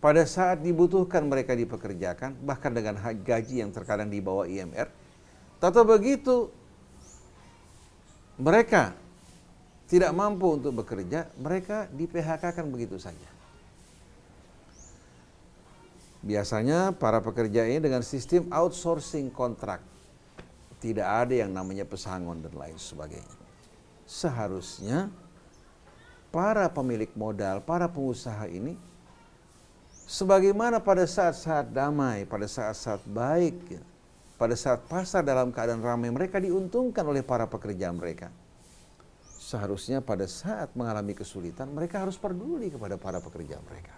Pada saat dibutuhkan mereka dipekerjakan, bahkan dengan gaji yang terkadang di bawah IMR, atau begitu mereka tidak mampu untuk bekerja, mereka di PHK-kan begitu saja. Biasanya para pekerja ini dengan sistem outsourcing kontrak. Tidak ada yang namanya pesangon dan lain sebagainya. Seharusnya para pemilik modal, para pengusaha ini, sebagaimana pada saat-saat damai, pada saat-saat baik, pada saat pasar dalam keadaan ramai, mereka diuntungkan oleh para pekerja mereka. Seharusnya pada saat mengalami kesulitan, mereka harus peduli kepada para pekerja mereka.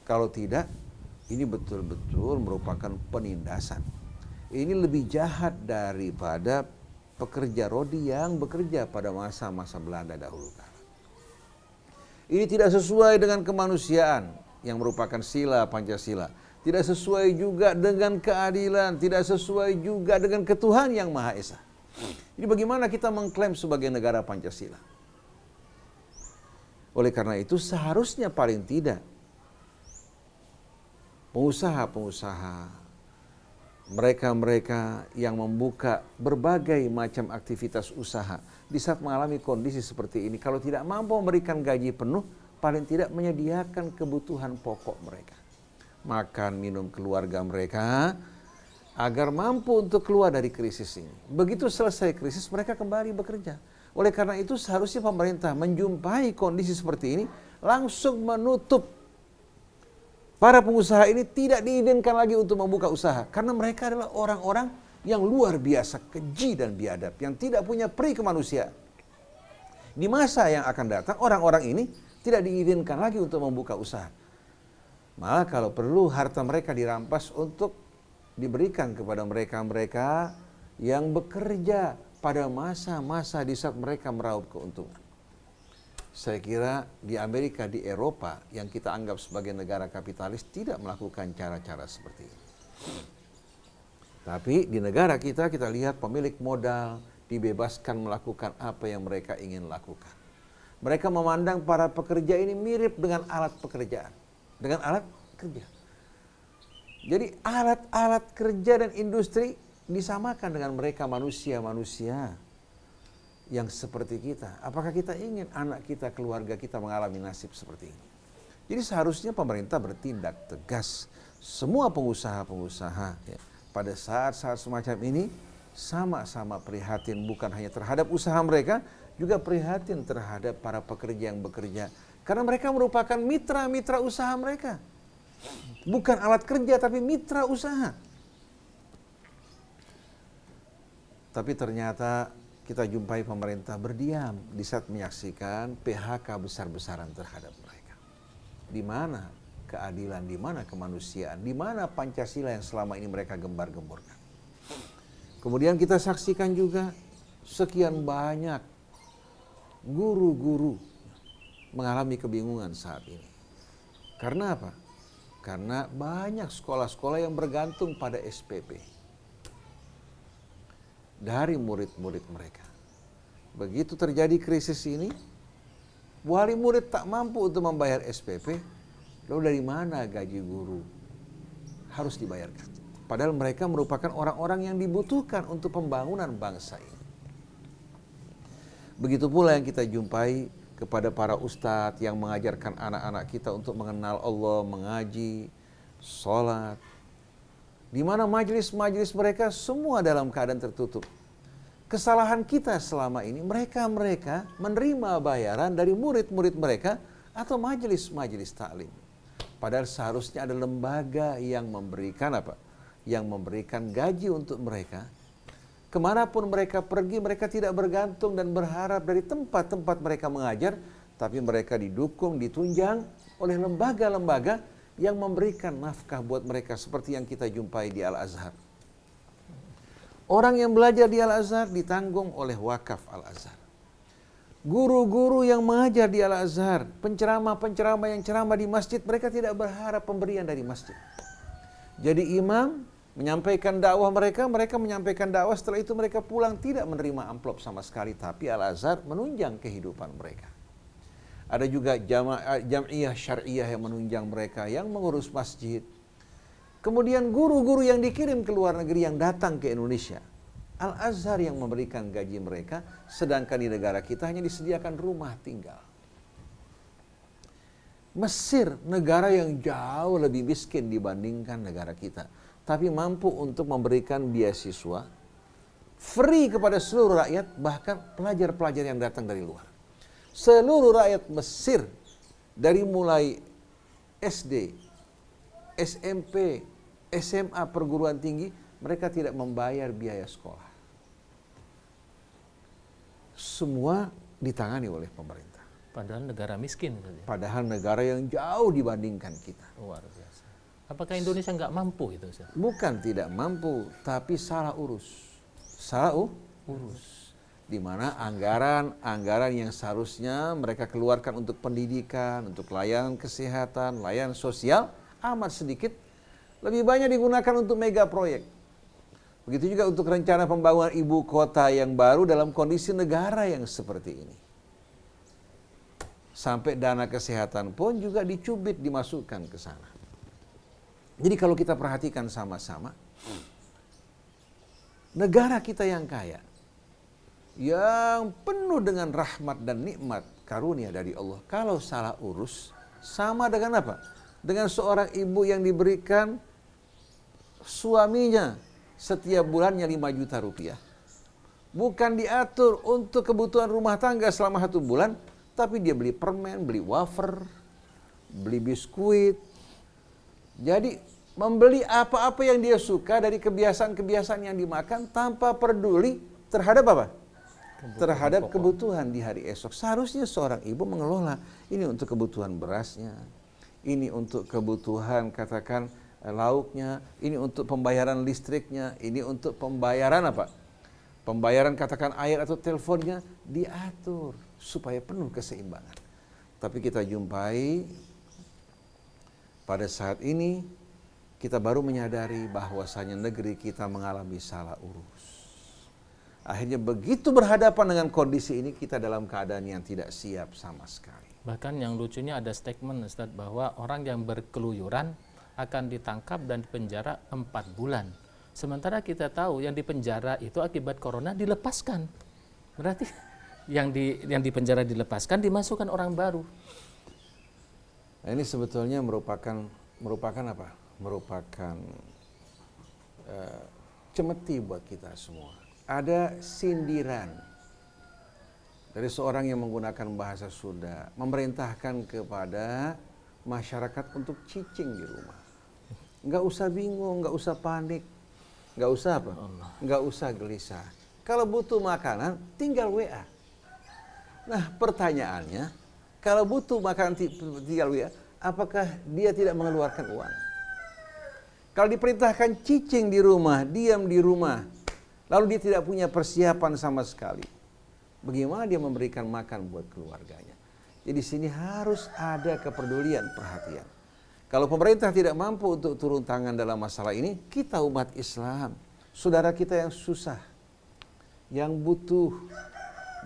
Kalau tidak, ini betul-betul merupakan penindasan. Ini lebih jahat daripada pekerja rodi yang bekerja pada masa-masa Belanda dahulu kala. Ini tidak sesuai dengan kemanusiaan yang merupakan sila Pancasila. Tidak sesuai juga dengan keadilan, tidak sesuai juga dengan ketuhanan yang Maha Esa. Jadi bagaimana kita mengklaim sebagai negara Pancasila? Oleh karena itu seharusnya paling tidak pengusaha-pengusaha, mereka-mereka yang membuka berbagai macam aktivitas usaha di saat mengalami kondisi seperti ini, kalau tidak mampu memberikan gaji penuh, paling tidak menyediakan kebutuhan pokok mereka. Makan, minum keluarga mereka, agar mampu untuk keluar dari krisis ini. Begitu selesai krisis, mereka kembali bekerja. Oleh karena itu seharusnya pemerintah menjumpai kondisi seperti ini, langsung menutup. Para pengusaha ini tidak diizinkan lagi untuk membuka usaha. Karena mereka adalah orang-orang yang luar biasa keji dan biadab, yang tidak punya peri kemanusiaan. Di masa yang akan datang, orang-orang ini tidak diizinkan lagi untuk membuka usaha. Malah kalau perlu harta mereka dirampas untuk diberikan kepada mereka-mereka yang bekerja pada masa-masa di saat mereka meraup keuntungan. Saya kira di Amerika, di Eropa yang kita anggap sebagai negara kapitalis tidak melakukan cara-cara seperti ini. Tapi di negara kita lihat pemilik modal dibebaskan melakukan apa yang mereka ingin lakukan. Mereka memandang para pekerja ini mirip dengan alat pekerjaan. Dengan alat kerja. Jadi alat-alat kerja dan industri disamakan dengan mereka manusia-manusia yang seperti kita. Apakah kita ingin anak kita, keluarga kita mengalami nasib seperti ini? Jadi seharusnya pemerintah bertindak tegas. Semua pengusaha-pengusaha ya, pada saat-saat semacam ini sama-sama prihatin bukan hanya terhadap usaha mereka, juga prihatin terhadap para pekerja yang bekerja. Karena mereka merupakan mitra-mitra usaha mereka. Bukan alat kerja tapi mitra usaha. Tapi ternyata kita jumpai pemerintah berdiam di saat menyaksikan PHK besar-besaran terhadap mereka. Di mana keadilan, di mana kemanusiaan, di mana Pancasila yang selama ini mereka gembar-gemborkan. Kemudian kita saksikan juga sekian banyak guru-guru mengalami kebingungan saat ini. Karena apa? Karena banyak sekolah-sekolah yang bergantung pada SPP dari murid-murid mereka. Begitu terjadi krisis ini, wali murid tak mampu untuk membayar SPP, lalu dari mana gaji guru harus dibayarkan? Padahal mereka merupakan orang-orang yang dibutuhkan untuk pembangunan bangsa ini. Begitu pula yang kita jumpai kepada para ustadz yang mengajarkan anak-anak kita untuk mengenal Allah, mengaji, sholat. Di mana majelis-majelis mereka semua dalam keadaan tertutup. Kesalahan kita selama ini, mereka menerima bayaran dari murid-murid mereka atau majelis-majelis taklim. Padahal seharusnya ada lembaga yang memberikan apa? Yang memberikan gaji untuk mereka. Kemanapun mereka pergi, mereka tidak bergantung dan berharap dari tempat-tempat mereka mengajar, tapi mereka didukung, ditunjang oleh lembaga-lembaga yang memberikan nafkah buat mereka seperti yang kita jumpai di Al-Azhar. Orang yang belajar di Al-Azhar ditanggung oleh wakaf Al-Azhar. Guru-guru yang mengajar di Al-Azhar, penceramah-penceramah yang ceramah di masjid, mereka tidak berharap pemberian dari masjid. Jadi imam menyampaikan dakwah mereka menyampaikan dakwah, setelah itu mereka pulang tidak menerima amplop sama sekali, tapi Al-Azhar menunjang kehidupan mereka. Ada juga jam'iyah syariah yang menunjang mereka, yang mengurus masjid. Kemudian guru-guru yang dikirim ke luar negeri yang datang ke Indonesia, Al-Azhar yang memberikan gaji mereka, sedangkan di negara kita hanya disediakan rumah tinggal. Mesir, negara yang jauh lebih miskin dibandingkan negara kita, tapi mampu untuk memberikan beasiswa free kepada seluruh rakyat, bahkan pelajar-pelajar yang datang dari luar. Seluruh rakyat Mesir, dari mulai SD, SMP, SMA, perguruan tinggi, mereka tidak membayar biaya sekolah. Semua ditangani oleh pemerintah. Padahal negara miskin. Padahal negara yang jauh dibandingkan kita. Luar biasa. Apakah Indonesia nggak mampu itu, Ustaz? Bukan tidak mampu, tapi salah urus. Salah urus. Di mana anggaran yang seharusnya mereka keluarkan untuk pendidikan, untuk layanan kesehatan, layanan sosial, amat sedikit. Lebih banyak digunakan untuk mega proyek. Begitu juga untuk rencana pembangunan ibu kota yang baru dalam kondisi negara yang seperti ini. Sampai dana kesehatan pun juga dicubit, dimasukkan ke sana. Jadi kalau kita perhatikan sama-sama, negara kita yang kaya, yang penuh dengan rahmat dan nikmat karunia dari Allah, kalau salah urus, sama dengan apa? Dengan seorang ibu yang diberikan suaminya setiap bulannya 5 juta rupiah. Bukan diatur untuk kebutuhan rumah tangga selama 1 bulan, tapi dia beli permen, beli wafer, beli biskuit. Jadi membeli apa-apa yang dia suka dari kebiasaan-kebiasaan yang dimakan tanpa peduli terhadap apa? Terhadap kebutuhan di hari esok. Seharusnya seorang ibu mengelola ini untuk kebutuhan berasnya, ini untuk kebutuhan katakan lauknya, ini untuk pembayaran listriknya, ini untuk pembayaran apa? Pembayaran katakan air atau teleponnya diatur supaya penuh keseimbangan. Tapi kita jumpai pada saat ini kita baru menyadari bahwasanya negeri kita mengalami salah urus. Akhirnya begitu berhadapan dengan kondisi ini, kita dalam keadaan yang tidak siap sama sekali. Bahkan yang lucunya ada statement Ustaz bahwa orang yang berkeluyuran akan ditangkap dan dipenjara 4 bulan. Sementara kita tahu yang dipenjara itu akibat corona dilepaskan. Berarti yang dipenjara dilepaskan, dimasukkan orang baru. Nah, ini sebetulnya merupakan apa? Merupakan cemeti buat kita semua. Ada sindiran dari seorang yang menggunakan bahasa Sunda, memerintahkan kepada masyarakat untuk cicing di rumah. Nggak usah bingung, nggak usah panik, nggak usah apa? Nggak usah gelisah. Kalau butuh makanan, tinggal WA. Nah, pertanyaannya, kalau butuh makanan tinggal WA, apakah dia tidak mengeluarkan uang? Kalau diperintahkan cicing di rumah, diam di rumah, lalu dia tidak punya persiapan sama sekali, bagaimana dia memberikan makan buat keluarganya? Jadi di sini harus ada kepedulian, perhatian. Kalau pemerintah tidak mampu untuk turun tangan dalam masalah ini, kita umat Islam, saudara kita yang susah, yang butuh,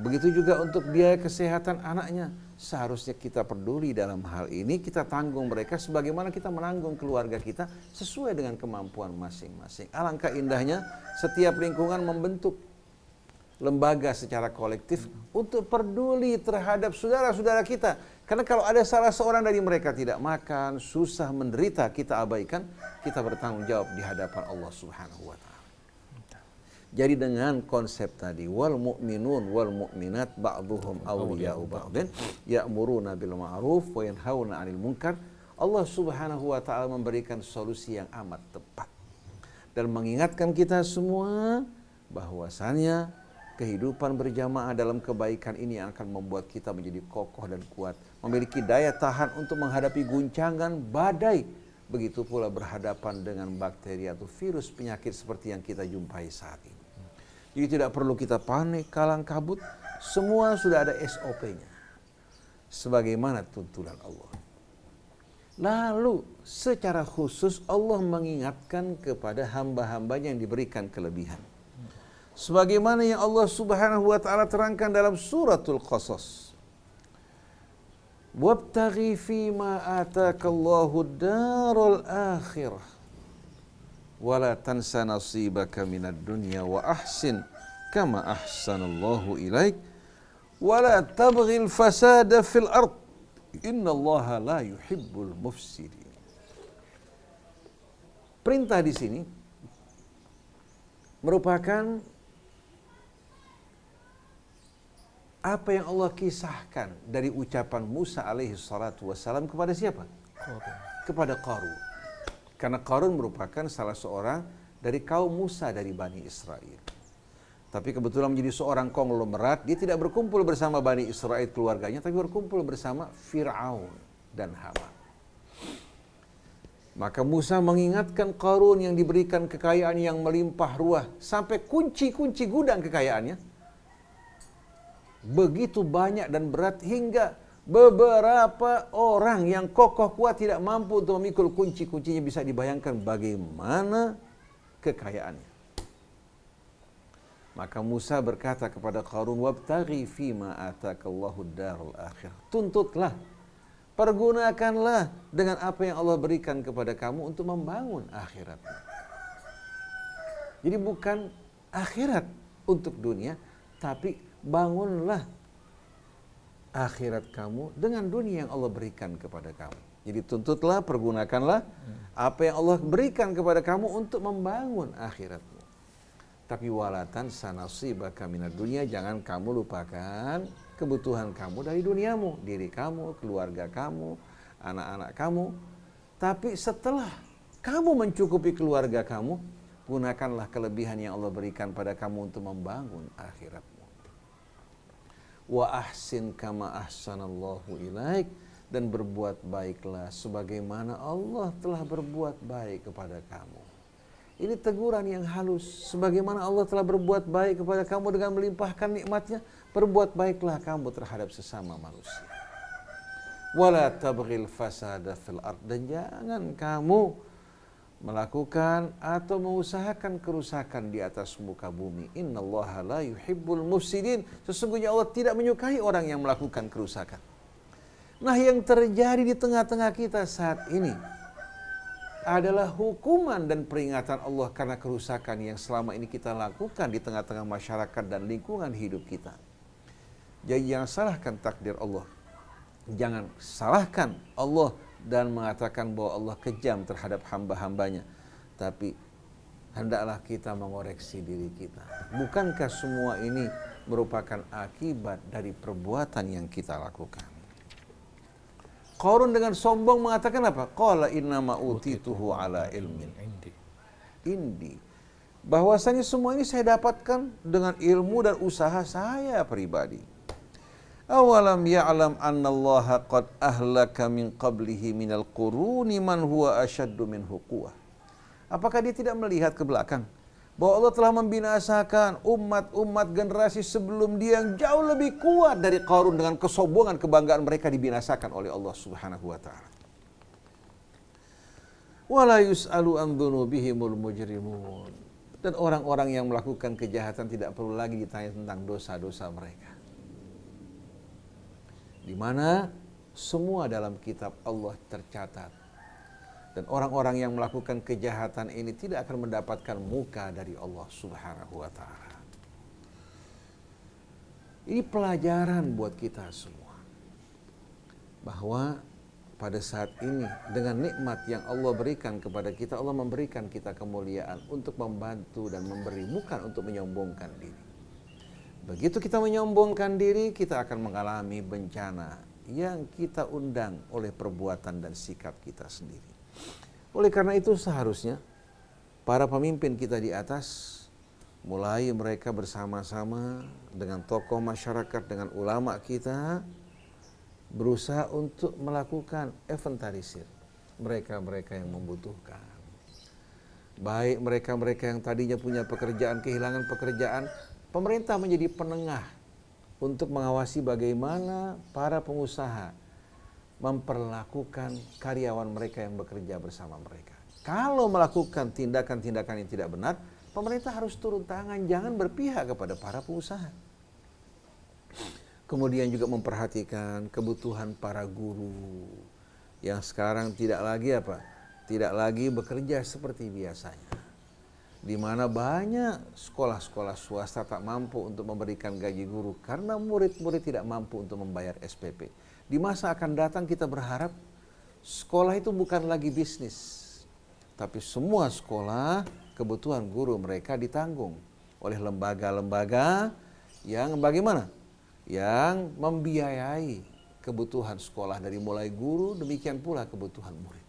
begitu juga untuk biaya kesehatan anaknya, seharusnya kita peduli dalam hal ini, kita tanggung mereka sebagaimana kita menanggung keluarga kita sesuai dengan kemampuan masing-masing. Alangkah indahnya setiap lingkungan membentuk lembaga secara kolektif untuk peduli terhadap saudara-saudara kita. Karena kalau ada salah seorang dari mereka tidak makan, susah, menderita, kita abaikan, kita bertanggung jawab di hadapan Allah Subhanahu wa Ta'ala. Jadi dengan konsep tadi, wal mu'minun wal mu'minat ba'duhum awliya'u ba'din ya'muruna bil ma'ruf wa yanhauna 'anil munkar, Allah Subhanahu wa Ta'ala memberikan solusi yang amat tepat dan mengingatkan kita semua bahwasannya kehidupan berjamaah dalam kebaikan ini yang akan membuat kita menjadi kokoh dan kuat, memiliki daya tahan untuk menghadapi guncangan badai. Begitu pula berhadapan dengan bakteri atau virus penyakit seperti yang kita jumpai saat ini. Jadi tidak perlu kita panik, kalang kabut, semua sudah ada SOP-nya. Sebagaimana tuntunan Allah. Lalu secara khusus Allah mengingatkan kepada hamba-hambanya yang diberikan kelebihan. Sebagaimana yang Allah Subhanahu wa Ta'ala terangkan dalam suratul Qasas. Wabtaghi fima atakallahu darul akhirah wala tansa nasibaka minad dunya wa ahsin kama ahsanallahu ilaik wala tabghil fasada fil ard innallaha la yuhibbul mufsidin. Perintah di sini merupakan apa yang Allah kisahkan dari ucapan Musa alaihi salatu wassalam kepada siapa? Kepada Qarun. Karena Qarun merupakan salah seorang dari kaum Musa dari Bani Israel. Tapi kebetulan menjadi seorang konglomerat, dia tidak berkumpul bersama Bani Israel keluarganya, tapi berkumpul bersama Fir'aun dan Haman. Maka Musa mengingatkan Qarun yang diberikan kekayaan yang melimpah ruah, sampai kunci-kunci gudang kekayaannya begitu banyak dan berat hingga beberapa orang yang kokoh kuat tidak mampu untuk memikul kunci-kuncinya. Bisa dibayangkan bagaimana kekayaannya. Maka Musa berkata kepada Qarun, wabtaghi fima atakallahu darul akhirah. Tuntutlah, pergunakanlah dengan apa yang Allah berikan kepada kamu untuk membangun akhirat. Jadi bukan akhirat untuk dunia, tapi bangunlah akhirat kamu dengan dunia yang Allah berikan kepada kamu. Jadi tuntutlah, pergunakanlah apa yang Allah berikan kepada kamu untuk membangun akhiratmu. Tapi walatan sanasibaka minad dunya, jangan kamu lupakan kebutuhan kamu dari duniamu, diri kamu, keluarga kamu, anak-anak kamu. Tapi setelah kamu mencukupi keluarga kamu, gunakanlah kelebihan yang Allah berikan pada kamu untuk membangun akhiratmu. Wa ahsin kama ahsanallahu ilaik, dan berbuat baiklah sebagaimana Allah telah berbuat baik kepada kamu. Ini teguran yang halus. Sebagaimana Allah telah berbuat baik kepada kamu dengan melimpahkan nikmatnya, berbuat baiklah kamu terhadap sesama manusia. Wala tabghil fasada fil ard, dan jangan kamu melakukan atau mengusahakan kerusakan di atas muka bumi. Innallaha la yuhibbul mufsidin. Sesungguhnya Allah tidak menyukai orang yang melakukan kerusakan. Nah, yang terjadi di tengah-tengah kita saat ini adalah hukuman dan peringatan Allah karena kerusakan yang selama ini kita lakukan di tengah-tengah masyarakat dan lingkungan hidup kita. Jadi jangan salahkan takdir Allah. Jangan salahkan Allah dan mengatakan bahwa Allah kejam terhadap hamba-hambanya. Tapi hendaklah kita mengoreksi diri kita. Bukankah semua ini merupakan akibat dari perbuatan yang kita lakukan? Qarun dengan sombong mengatakan apa? Qala innama utituhu ala ilmin indi. Bahwasanya semua ini saya dapatkan dengan ilmu dan usaha saya pribadi. Awalam ya'lam annallaha qad ahlaka min qablihi minal quruni man huwa asyaddu minhu quwwah. Apakah dia tidak melihat ke belakang bahwa Allah telah membinasakan umat-umat generasi sebelum dia yang jauh lebih kuat dari Qarun, dengan kesombongan, kebanggaan mereka dibinasakan oleh Allah Subhanahu wa taala. Wala yus'alu an dzunubihimul mujrimun. Dan orang-orang yang melakukan kejahatan tidak perlu lagi ditanya tentang dosa-dosa mereka. Di mana semua dalam kitab Allah tercatat. Dan orang-orang yang melakukan kejahatan ini tidak akan mendapatkan muka dari Allah Subhanahu wa taala. Ini pelajaran buat kita semua. Bahwa pada saat ini dengan nikmat yang Allah berikan kepada kita, Allah memberikan kita kemuliaan untuk membantu dan memberi, bukan untuk menyombongkan diri. Begitu kita menyombongkan diri, kita akan mengalami bencana yang kita undang oleh perbuatan dan sikap kita sendiri. Oleh karena itu seharusnya para pemimpin kita di atas, mulai mereka bersama-sama dengan tokoh masyarakat, dengan ulama kita, berusaha untuk melakukan inventarisir mereka-mereka yang membutuhkan. Baik mereka-mereka yang tadinya punya pekerjaan, kehilangan pekerjaan, pemerintah menjadi penengah untuk mengawasi bagaimana para pengusaha memperlakukan karyawan mereka yang bekerja bersama mereka. Kalau melakukan tindakan-tindakan yang tidak benar, pemerintah harus turun tangan, jangan berpihak kepada para pengusaha. Kemudian juga memperhatikan kebutuhan para guru yang sekarang tidak lagi bekerja seperti biasanya. Di mana banyak sekolah-sekolah swasta tak mampu untuk memberikan gaji guru karena murid-murid tidak mampu untuk membayar SPP. Di masa akan datang kita berharap sekolah itu bukan lagi bisnis, tapi semua sekolah kebutuhan guru mereka ditanggung oleh lembaga-lembaga yang bagaimana? Yang membiayai kebutuhan sekolah dari mulai guru, demikian pula kebutuhan murid.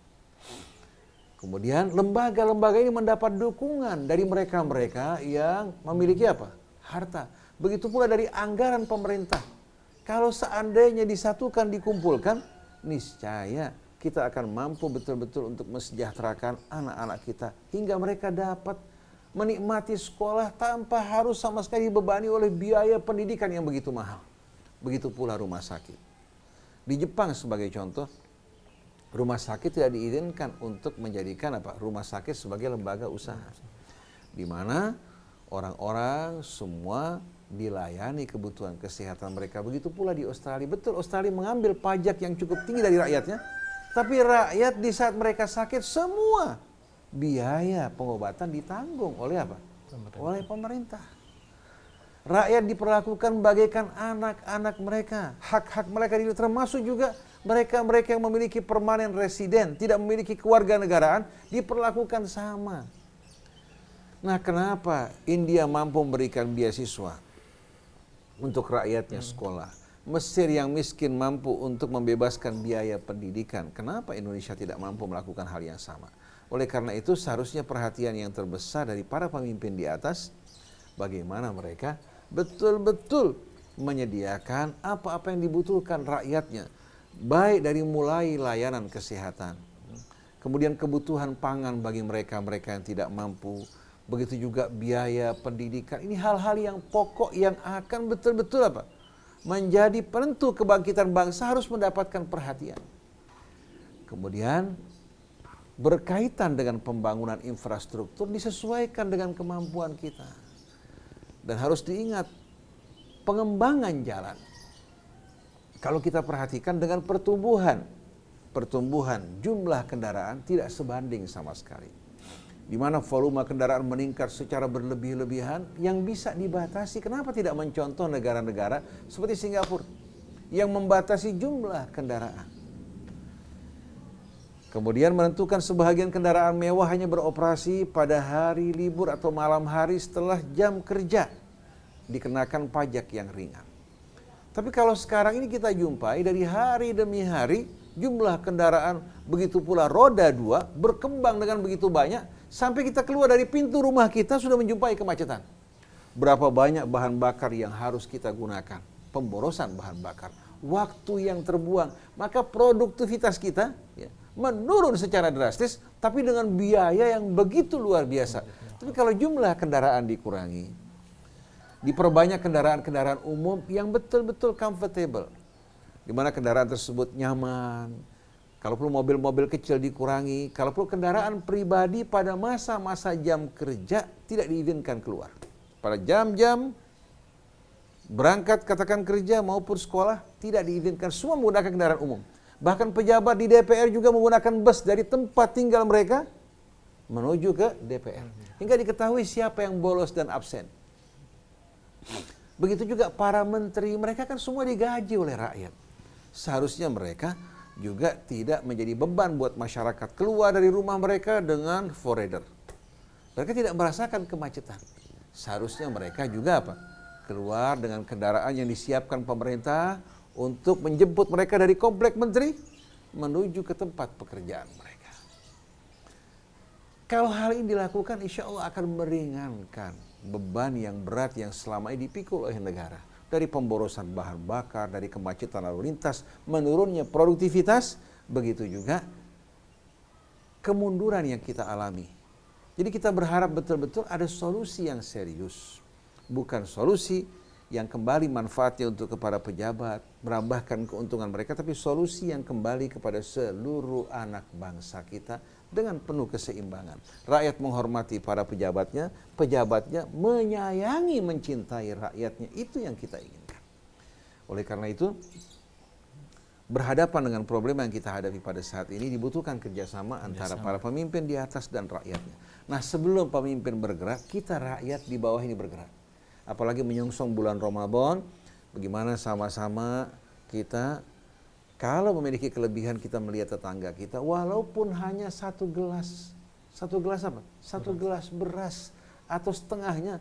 Kemudian lembaga-lembaga ini mendapat dukungan dari mereka-mereka yang memiliki apa? Harta. Begitu pula dari anggaran pemerintah. Kalau seandainya disatukan, dikumpulkan, niscaya kita akan mampu betul-betul untuk mensejahterakan anak-anak kita hingga mereka dapat menikmati sekolah tanpa harus sama sekali dibebani oleh biaya pendidikan yang begitu mahal. Begitu pula rumah sakit. Di Jepang sebagai contoh, rumah sakit tidak diizinkan untuk menjadikan rumah sakit sebagai lembaga usaha. Di mana orang-orang semua dilayani kebutuhan kesehatan mereka. Begitu pula di Australia. Betul, Australia mengambil pajak yang cukup tinggi dari rakyatnya, tapi rakyat di saat mereka sakit, semua biaya pengobatan ditanggung oleh apa? Oleh pemerintah. Rakyat diperlakukan bagaikan anak-anak mereka. Hak-hak mereka termasuk juga mereka-mereka yang memiliki permanen residen, tidak memiliki kewarganegaraan, diperlakukan sama. Nah, kenapa India mampu memberikan beasiswa untuk rakyatnya sekolah? Mesir yang miskin mampu untuk membebaskan biaya pendidikan. Kenapa Indonesia tidak mampu melakukan hal yang sama? Oleh karena itu seharusnya perhatian yang terbesar dari para pemimpin di atas, bagaimana mereka betul-betul menyediakan apa-apa yang dibutuhkan rakyatnya. Baik dari mulai layanan kesehatan, kemudian kebutuhan pangan bagi mereka-mereka yang tidak mampu, begitu juga biaya pendidikan. Ini hal-hal yang pokok yang akan betul-betul menjadi penentu kebangkitan bangsa, harus mendapatkan perhatian. Kemudian berkaitan dengan pembangunan infrastruktur disesuaikan dengan kemampuan kita. Dan harus diingat, pengembangan jalan, kalau kita perhatikan dengan pertumbuhan jumlah kendaraan tidak sebanding sama sekali. Di mana volume kendaraan meningkat secara berlebih-lebihan yang bisa dibatasi. Kenapa tidak mencontoh negara-negara seperti Singapura yang membatasi jumlah kendaraan? Kemudian menentukan sebahagian kendaraan mewah hanya beroperasi pada hari libur atau malam hari setelah jam kerja, dikenakan pajak yang ringan. Tapi kalau sekarang ini kita jumpai dari hari demi hari, jumlah kendaraan begitu pula roda 2 berkembang dengan begitu banyak, sampai kita keluar dari pintu rumah kita sudah menjumpai kemacetan. Berapa banyak bahan bakar yang harus kita gunakan, pemborosan bahan bakar, waktu yang terbuang, maka produktivitas kita menurun secara drastis, tapi dengan biaya yang begitu luar biasa. Tapi kalau jumlah kendaraan dikurangi, diperbanyak kendaraan-kendaraan umum yang betul-betul comfortable, di mana kendaraan tersebut nyaman. Kalau perlu mobil-mobil kecil dikurangi, kalau perlu kendaraan pribadi pada masa-masa jam kerja tidak diizinkan keluar. Pada jam-jam berangkat katakan kerja maupun sekolah tidak diizinkan, semua menggunakan kendaraan umum. Bahkan pejabat di DPR juga menggunakan bus dari tempat tinggal mereka menuju ke DPR. Hingga diketahui siapa yang bolos dan absen. Begitu juga para menteri, mereka kan semua digaji oleh rakyat. Seharusnya mereka juga tidak menjadi beban buat masyarakat keluar dari rumah mereka dengan foreigner. Mereka tidak merasakan kemacetan. Seharusnya mereka juga apa? Keluar dengan kendaraan yang disiapkan pemerintah untuk menjemput mereka dari komplek menteri menuju ke tempat pekerjaan mereka. Kalau hal ini dilakukan, insya Allah akan meringankan beban yang berat yang selama ini dipikul oleh negara. Dari pemborosan bahan bakar, dari kemacetan lalu lintas, menurunnya produktivitas, begitu juga kemunduran yang kita alami. Jadi kita berharap betul-betul ada solusi yang serius. Bukan solusi yang kembali manfaatnya untuk kepada pejabat, menambahkan keuntungan mereka, tapi solusi yang kembali kepada seluruh anak bangsa kita dengan penuh keseimbangan. Rakyat menghormati para pejabatnya, pejabatnya menyayangi, mencintai rakyatnya. Itu yang kita inginkan. Oleh karena itu, berhadapan dengan problem yang kita hadapi pada saat ini dibutuhkan kerjasama antara para pemimpin di atas dan rakyatnya. Nah, sebelum pemimpin bergerak, kita rakyat di bawah ini bergerak. Apalagi menyongsong bulan Ramadan, bagaimana sama-sama kita kalau memiliki kelebihan kita melihat tetangga kita, walaupun hanya satu gelas apa? Satu gelas beras atau setengahnya,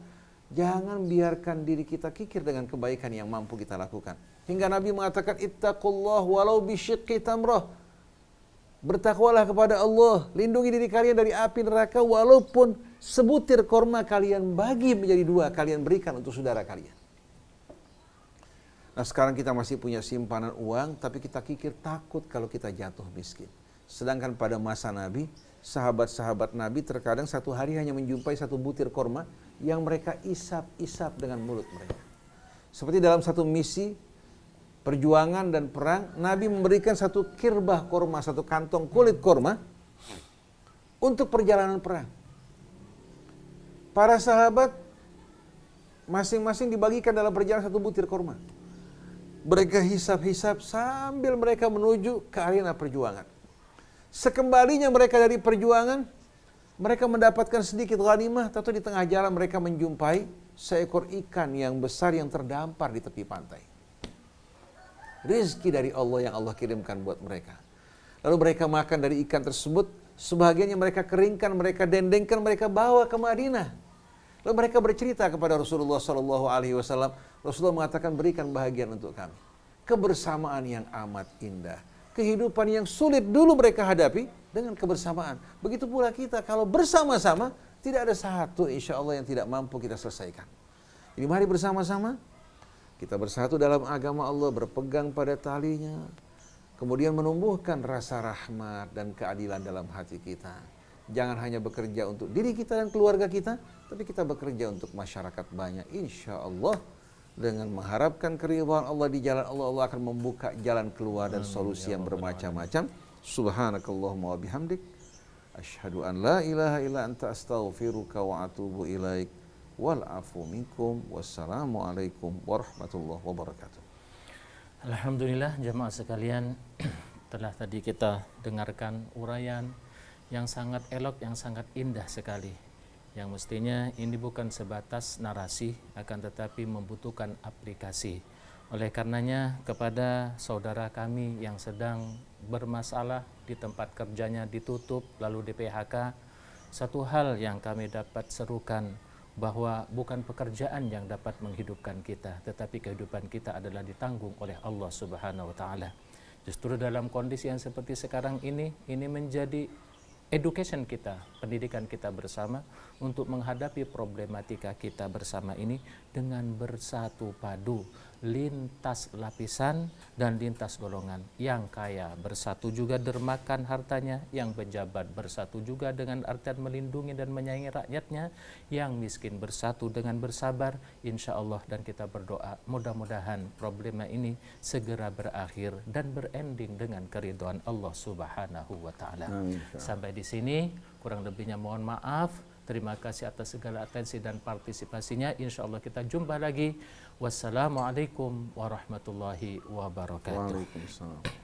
jangan biarkan diri kita kikir dengan kebaikan yang mampu kita lakukan. Hingga Nabi mengatakan, ittaqullah walau bisyiqqi tamrah. Bertakwalah kepada Allah, lindungi diri kalian dari api neraka walaupun sebutir korma kalian bagi menjadi 2, kalian berikan untuk saudara kalian. Nah, sekarang kita masih punya simpanan uang, tapi kita kikir takut kalau kita jatuh miskin. Sedangkan pada masa Nabi, sahabat-sahabat Nabi terkadang satu hari hanya menjumpai satu butir korma yang mereka isap-isap dengan mulut mereka. Seperti dalam satu misi perjuangan dan perang, Nabi memberikan satu kirbah korma, satu kantong kulit korma untuk perjalanan perang. Para sahabat masing-masing dibagikan dalam perjalanan satu butir korma. Mereka hisap-hisap sambil mereka menuju ke arena perjuangan. Sekembalinya mereka dari perjuangan, mereka mendapatkan sedikit ghanimah, atau di tengah jalan mereka menjumpai seekor ikan yang besar yang terdampar di tepi pantai. Rizki dari Allah yang Allah kirimkan buat mereka. Lalu mereka makan dari ikan tersebut, sebahagiannya mereka keringkan, mereka dendengkan, mereka bawa ke Madinah. Lalu mereka bercerita kepada Rasulullah SAW. Rasulullah mengatakan, berikan bahagian untuk kami. Kebersamaan yang amat indah. Kehidupan yang sulit dulu mereka hadapi dengan kebersamaan. Begitu pula kita, kalau bersama-sama, tidak ada satu insya Allah yang tidak mampu kita selesaikan. Jadi mari bersama-sama kita bersatu dalam agama Allah, berpegang pada talinya, kemudian menumbuhkan rasa rahmat dan keadilan dalam hati kita. Jangan hanya bekerja untuk diri kita dan keluarga kita, tapi kita bekerja untuk masyarakat banyak. Insya Allah dengan mengharapkan keridhaan Allah di jalan Allah, Allah akan membuka jalan keluar dan solusi yang bermacam-macam. Subhanakallahumma wa bihamdik, Asyhadu an la ilaha illa anta astaghfiruka wa atubu ilaik. Wal afu minkum. Wassalamualaikum warahmatullahi wabarakatuh. Alhamdulillah jamaah sekalian, telah tadi kita dengarkan uraian yang sangat elok, yang sangat indah sekali, yang mestinya ini bukan sebatas narasi, akan tetapi membutuhkan aplikasi. Oleh karenanya kepada saudara kami yang sedang bermasalah di tempat kerjanya ditutup lalu di PHK, satu hal yang kami dapat serukan, bahwa bukan pekerjaan yang dapat menghidupkan kita, tetapi kehidupan kita adalah ditanggung oleh Allah Subhanahu wa taala. Justru dalam kondisi yang seperti sekarang ini menjadi education kita, pendidikan kita bersama untuk menghadapi problematika kita bersama ini dengan bersatu padu, lintas lapisan dan lintas golongan. Yang kaya bersatu juga dermakan hartanya, yang pejabat bersatu juga dengan artian melindungi dan menyayangi rakyatnya, yang miskin bersatu dengan bersabar, insya Allah. Dan kita berdoa mudah-mudahan problema ini segera berakhir dan berending dengan keridhaan Allah Subhanahu wa taala. Sampai di sini, kurang lebihnya mohon maaf. Terima kasih atas segala atensi dan partisipasinya. Insya Allah kita jumpa lagi. Wassalamualaikum warahmatullahi wabarakatuh. Waalaikumsalam.